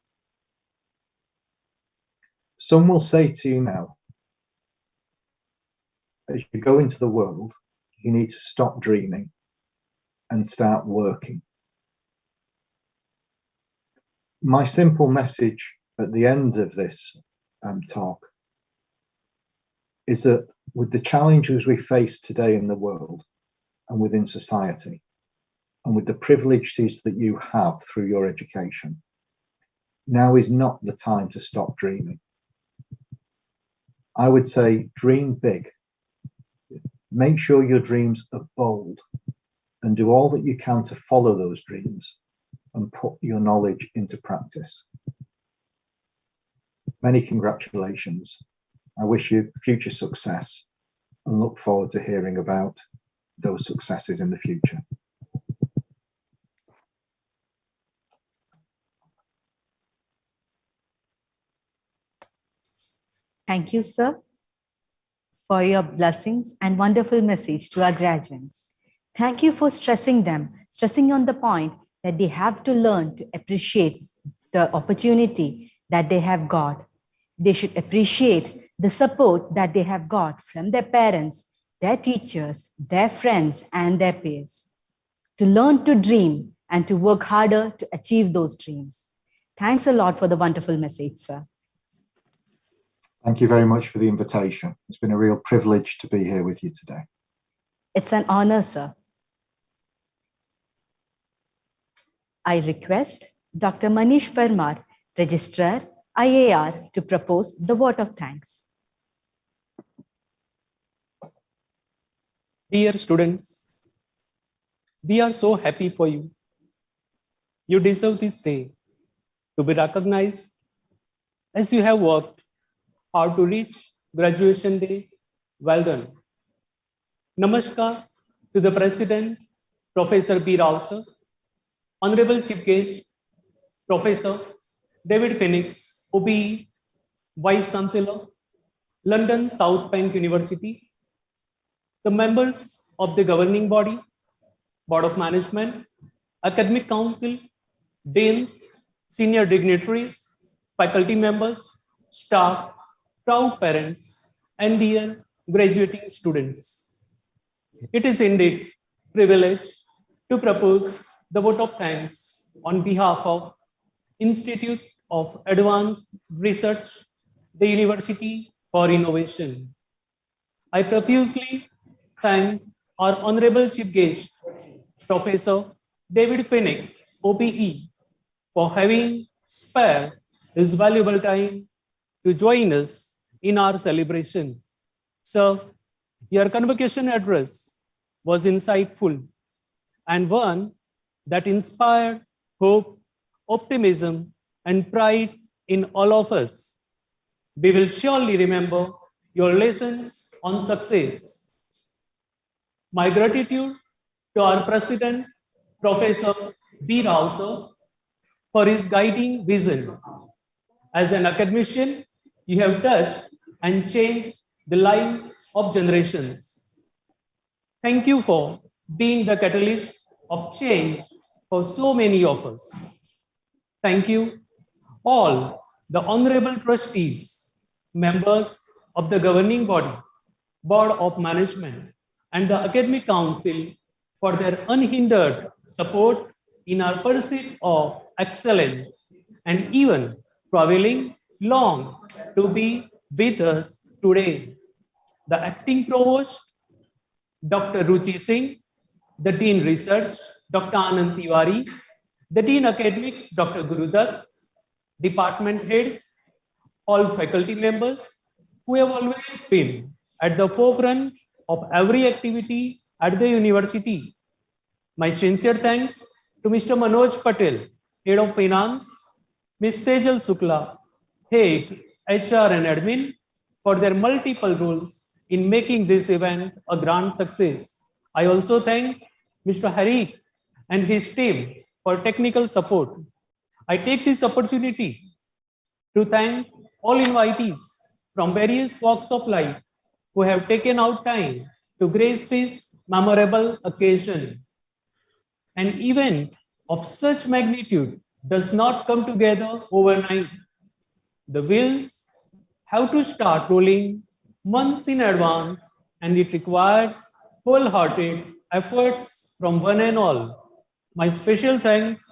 Some will say to you now, as you go into the world, you need to stop dreaming and start working. My simple message at the end of this talk is that with the challenges we face today in the world and within society, and with the privileges that you have through your education, now is not the time to stop dreaming. I would say dream big. Make sure your dreams are bold and do all that you can to follow those dreams and put your knowledge into practice. Many congratulations. I wish you future success and look forward to hearing about those successes in the future. Thank you, sir, for your blessings and wonderful message to our graduates. Thank you for stressing on the point that they have to learn to appreciate the opportunity that they have got. They should appreciate the support that they have got from their parents, their teachers, their friends, and their peers. To learn to dream and to work harder to achieve those dreams. Thanks a lot for the wonderful message, sir. Thank you very much for the invitation. It's been a real privilege to be here with you today. It's an honor, sir. I request Dr. Manish Parmar, Registrar, IAR, to propose the vote of thanks. Dear students, we are so happy for you. You deserve this day to be recognized as you have worked hard to reach graduation day. Well done. Namaskar to the President, Professor B. Rao sir, Honorable Chief Guest, Professor David Phoenix, OBE, Vice Chancellor, London South Bank University, the members of the governing body, Board of Management, Academic Council, deans, senior dignitaries, faculty members, staff, proud parents, and dear graduating students. It is indeed a privilege to propose the vote of thanks on behalf of Institute of Advanced Research, the University for Innovation. I profusely thank our Honorable Chief Guest, Professor David Phoenix, OBE, for having spared his valuable time to join us in our celebration. Sir, your convocation address was insightful and one that inspired hope, optimism, and pride in all of us. We will surely remember your lessons on success. My gratitude to our President, Professor B. Rao sir, for his guiding vision. As an academician, you have touched and changed the lives of generations. Thank you for being the catalyst of change for so many of us. Thank you, all the honorable trustees, members of the governing body, Board of Management, and the Academic Council for their unhindered support in our pursuit of excellence and even traveling long to be with us today. The Acting Provost, Dr. Ruchi Singh, the Dean Research, Dr. Anand Tiwari, the Dean Academics, Dr. Gurudat, department heads, all faculty members who have always been at the forefront of every activity at the university. My sincere thanks to Mr. Manoj Patel, Head of Finance, Ms. Tejal Sukla, Head, HR and Admin, for their multiple roles in making this event a grand success. I also thank Mr. Hari and his team for technical support. I take this opportunity to thank all invitees from various walks of life who have taken out time to grace this memorable occasion. An event of such magnitude does not come together overnight. The wheels have to start rolling months in advance, and it requires wholehearted efforts from one and all. My special thanks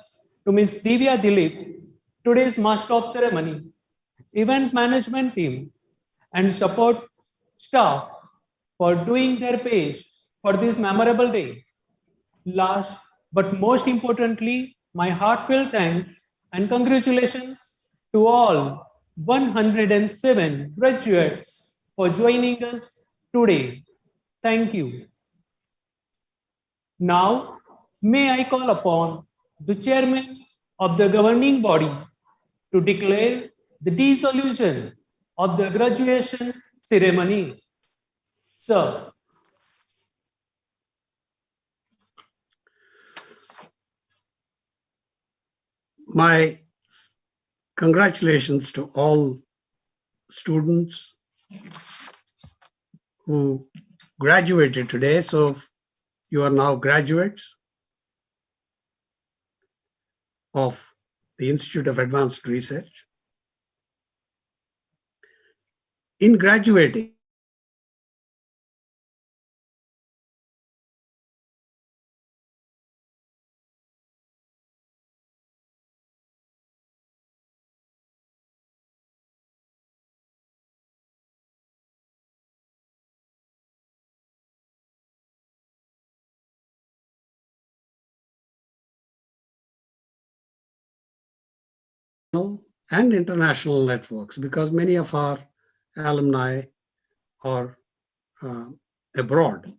to Ms. Divya Dilip, today's Master of Ceremony, event management team, and support staff for doing their best for this memorable day. Last but most importantly, my heartfelt thanks and congratulations to all 107 graduates for joining us today. Thank you. Now, may I call upon the chairman of the governing body to declare the dissolution of the graduation ceremony. Sir. My congratulations to all students who graduated today. So you are now graduates of the Institute of Advanced Research. In graduating, and international networks, because many of our alumni are abroad.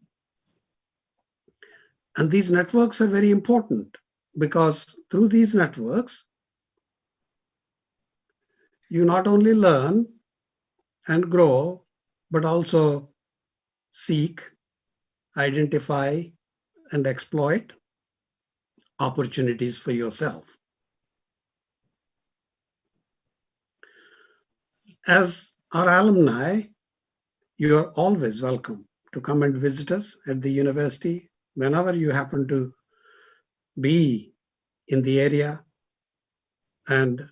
And these networks are very important because through these networks, you not only learn and grow, but also seek, identify, and exploit opportunities for yourself. As our alumni, you are always welcome to come and visit us at the university whenever you happen to be in the area, and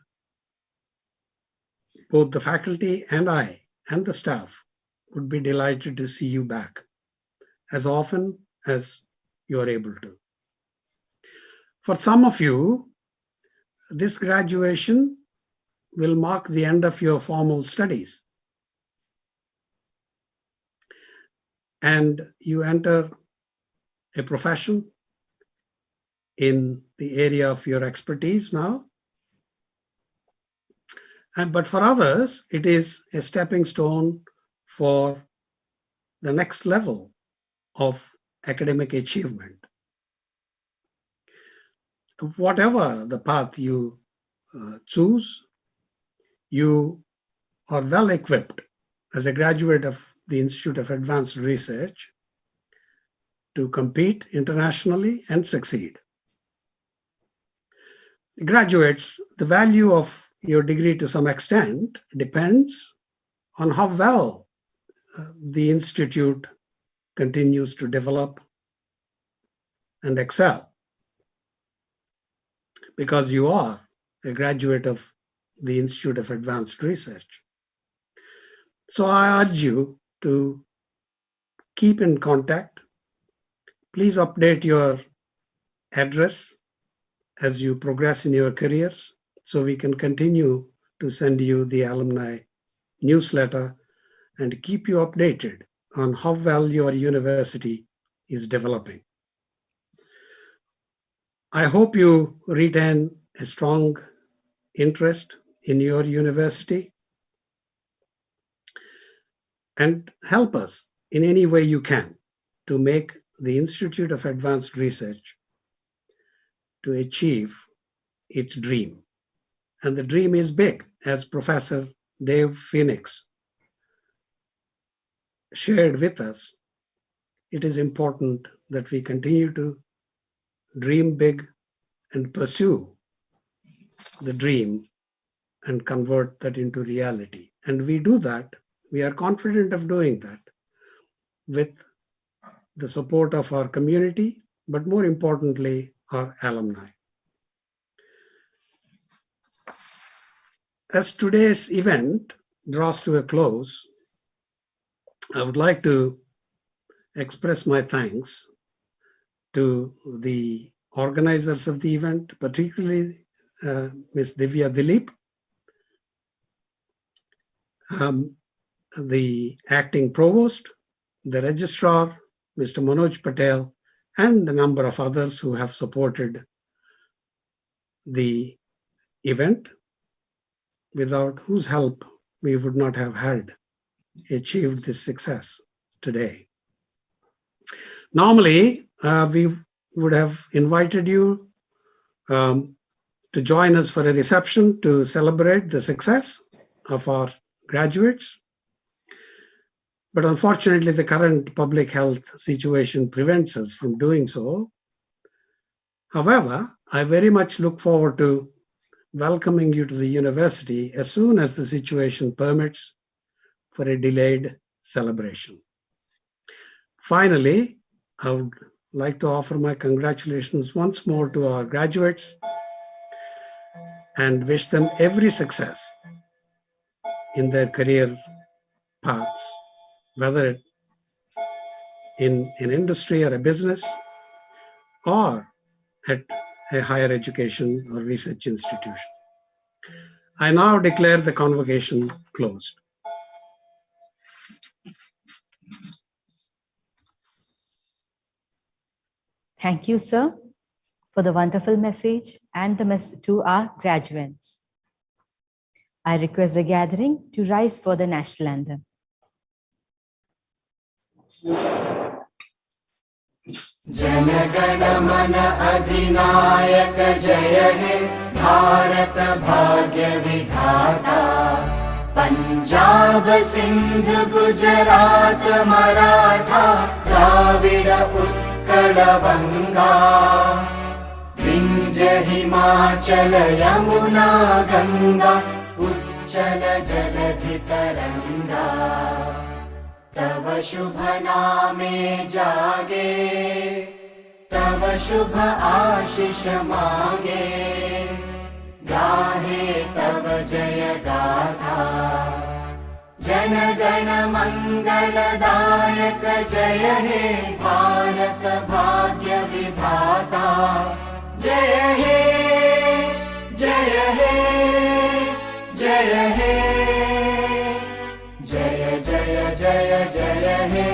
both the faculty and I and the staff would be delighted to see you back as often as you are able to. For some of you, this graduation will mark the end of your formal studies, and you enter a profession in the area of your expertise now. But for others, it is a stepping stone for the next level of academic achievement. Whatever the path you choose, you are well equipped as a graduate of the Institute of Advanced Research to compete internationally and succeed. Graduates, the value of your degree to some extent depends on how well the institute continues to develop and excel, because you are a graduate of the Institute of Advanced Research. So I urge you to keep in contact. Please update your address as you progress in your careers, so we can continue to send you the alumni newsletter and keep you updated on how well your university is developing. I hope you retain a strong interest in your university and help us in any way you can to make the Institute of Advanced Research to achieve its dream. And the dream is big, as Professor Dave Phoenix shared with us. It is important that we continue to dream big and pursue the dream and convert that into reality. And we do that, we are confident of doing that with the support of our community, but more importantly, our alumni. As today's event draws to a close, I would like to express my thanks to the organizers of the event, particularly Ms. Divya Dilip, the acting provost, the registrar, Mr. Manoj Patel, and a number of others who have supported the event, without whose help we would not have had achieved this success today. Normally, we would have invited you to join us for a reception to celebrate the success of our graduates. But unfortunately, the current public health situation prevents us from doing so. However, I very much look forward to welcoming you to the university as soon as the situation permits for a delayed celebration. Finally, I would like to offer my congratulations once more to our graduates and wish them every success in their career paths, whether in industry or a business or at a higher education or research institution. I now declare the convocation closed. Thank you, sir, for the wonderful message and the message to our graduates. I request the gathering to rise for the national anthem. जनगण मन अधिनायक जय हे भारत भाग्य विधाता पंजाब सिंध गुजरात मराठा द्राविड उत्कल बंगा विंध्य हिमाचल यमुना गंगा उच्चल जलधि तरंगा तव शुभ नामे जागे तव शुभ आशीष मागे गाहे तव जय गाथा जन गण मंगलदायक जय हे भारत भाग्य विधाता जय हे जय हे जय हे जय जय जय जय हे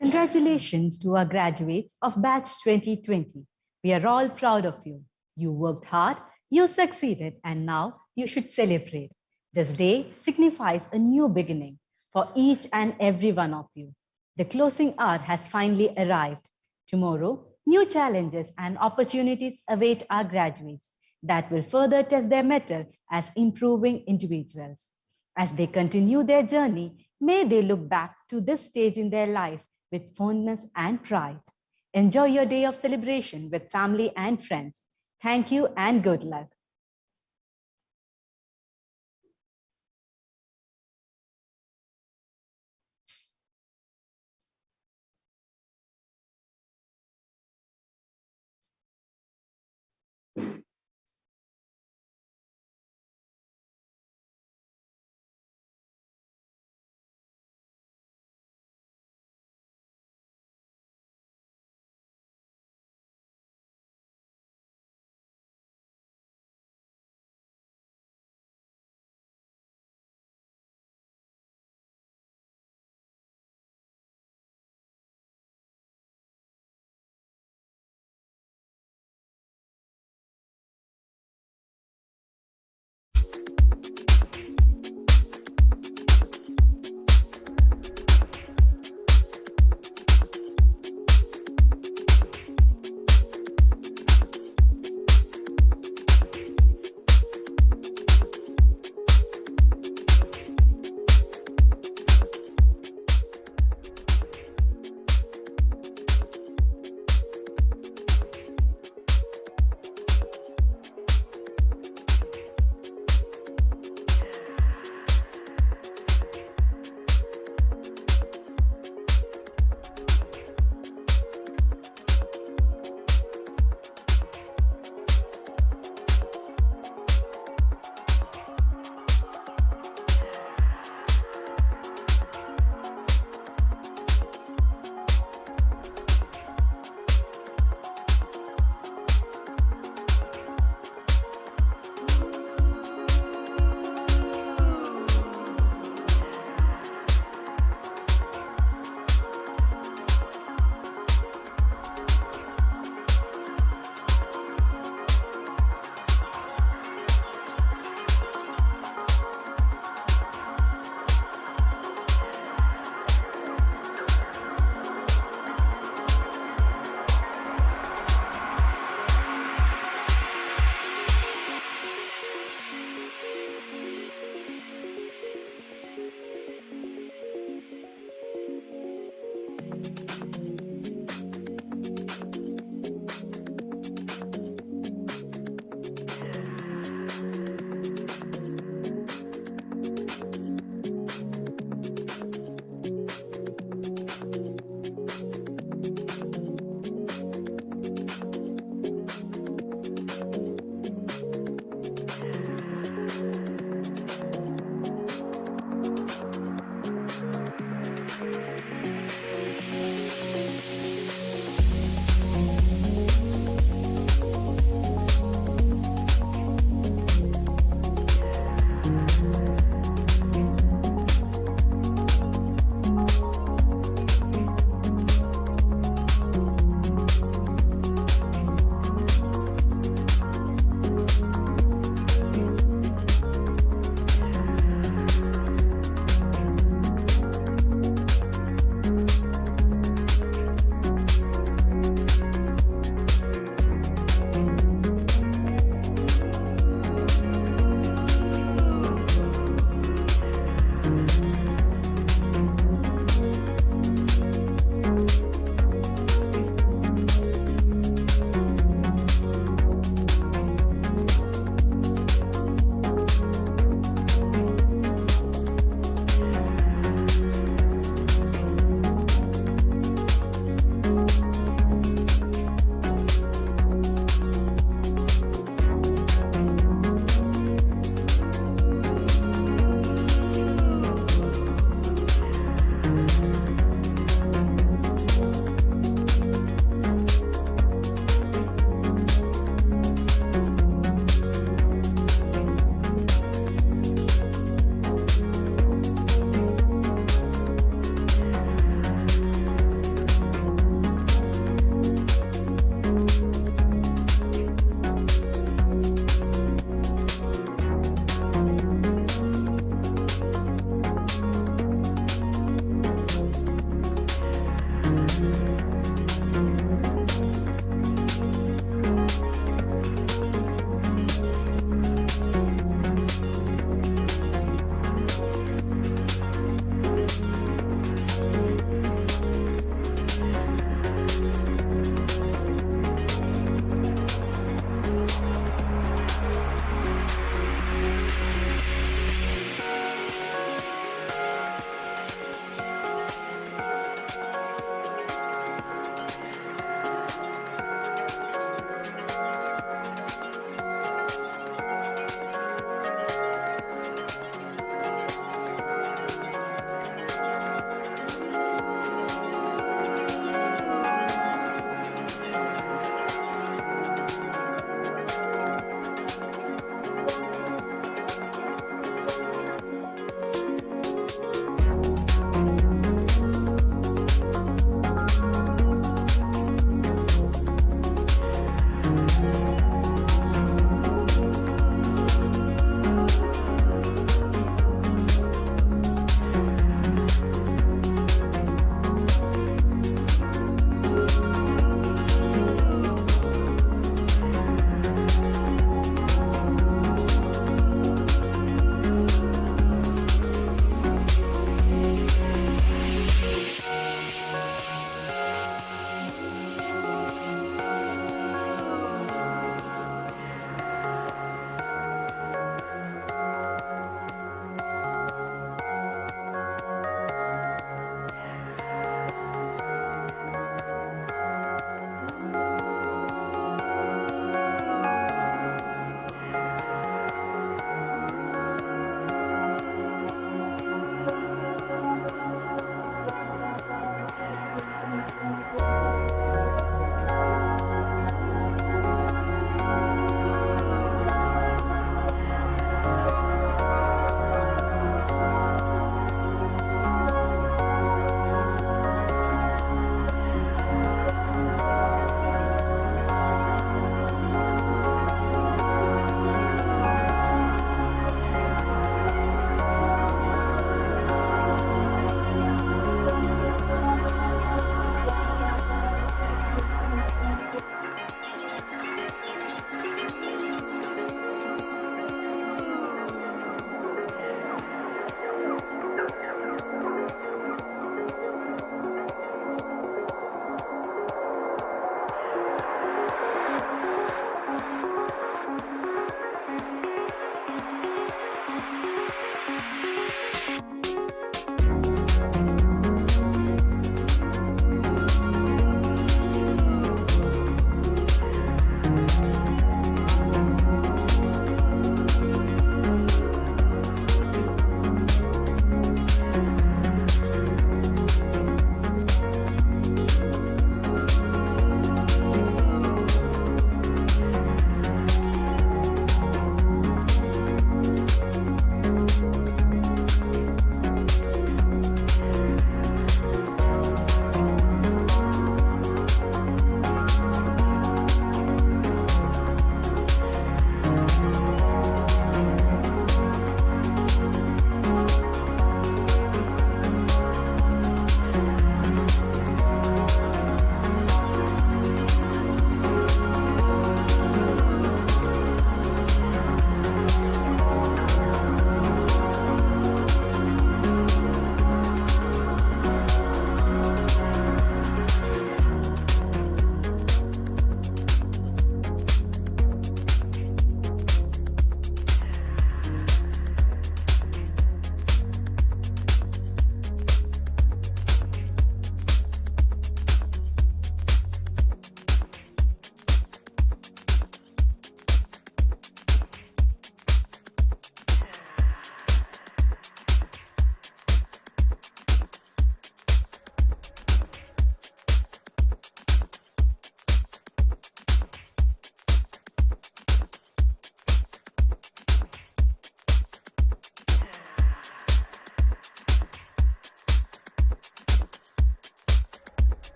Congratulations to our graduates of batch 2020. We are all proud of you. You worked hard, you succeeded, and now you should celebrate. This day signifies a new beginning for each and every one of you. The closing hour has finally arrived. Tomorrow, new challenges and opportunities await our graduates that will further test their mettle as improving individuals. As they continue their journey, may they look back to this stage in their life with fondness and pride. Enjoy your day of celebration with family and friends. Thank you and good luck.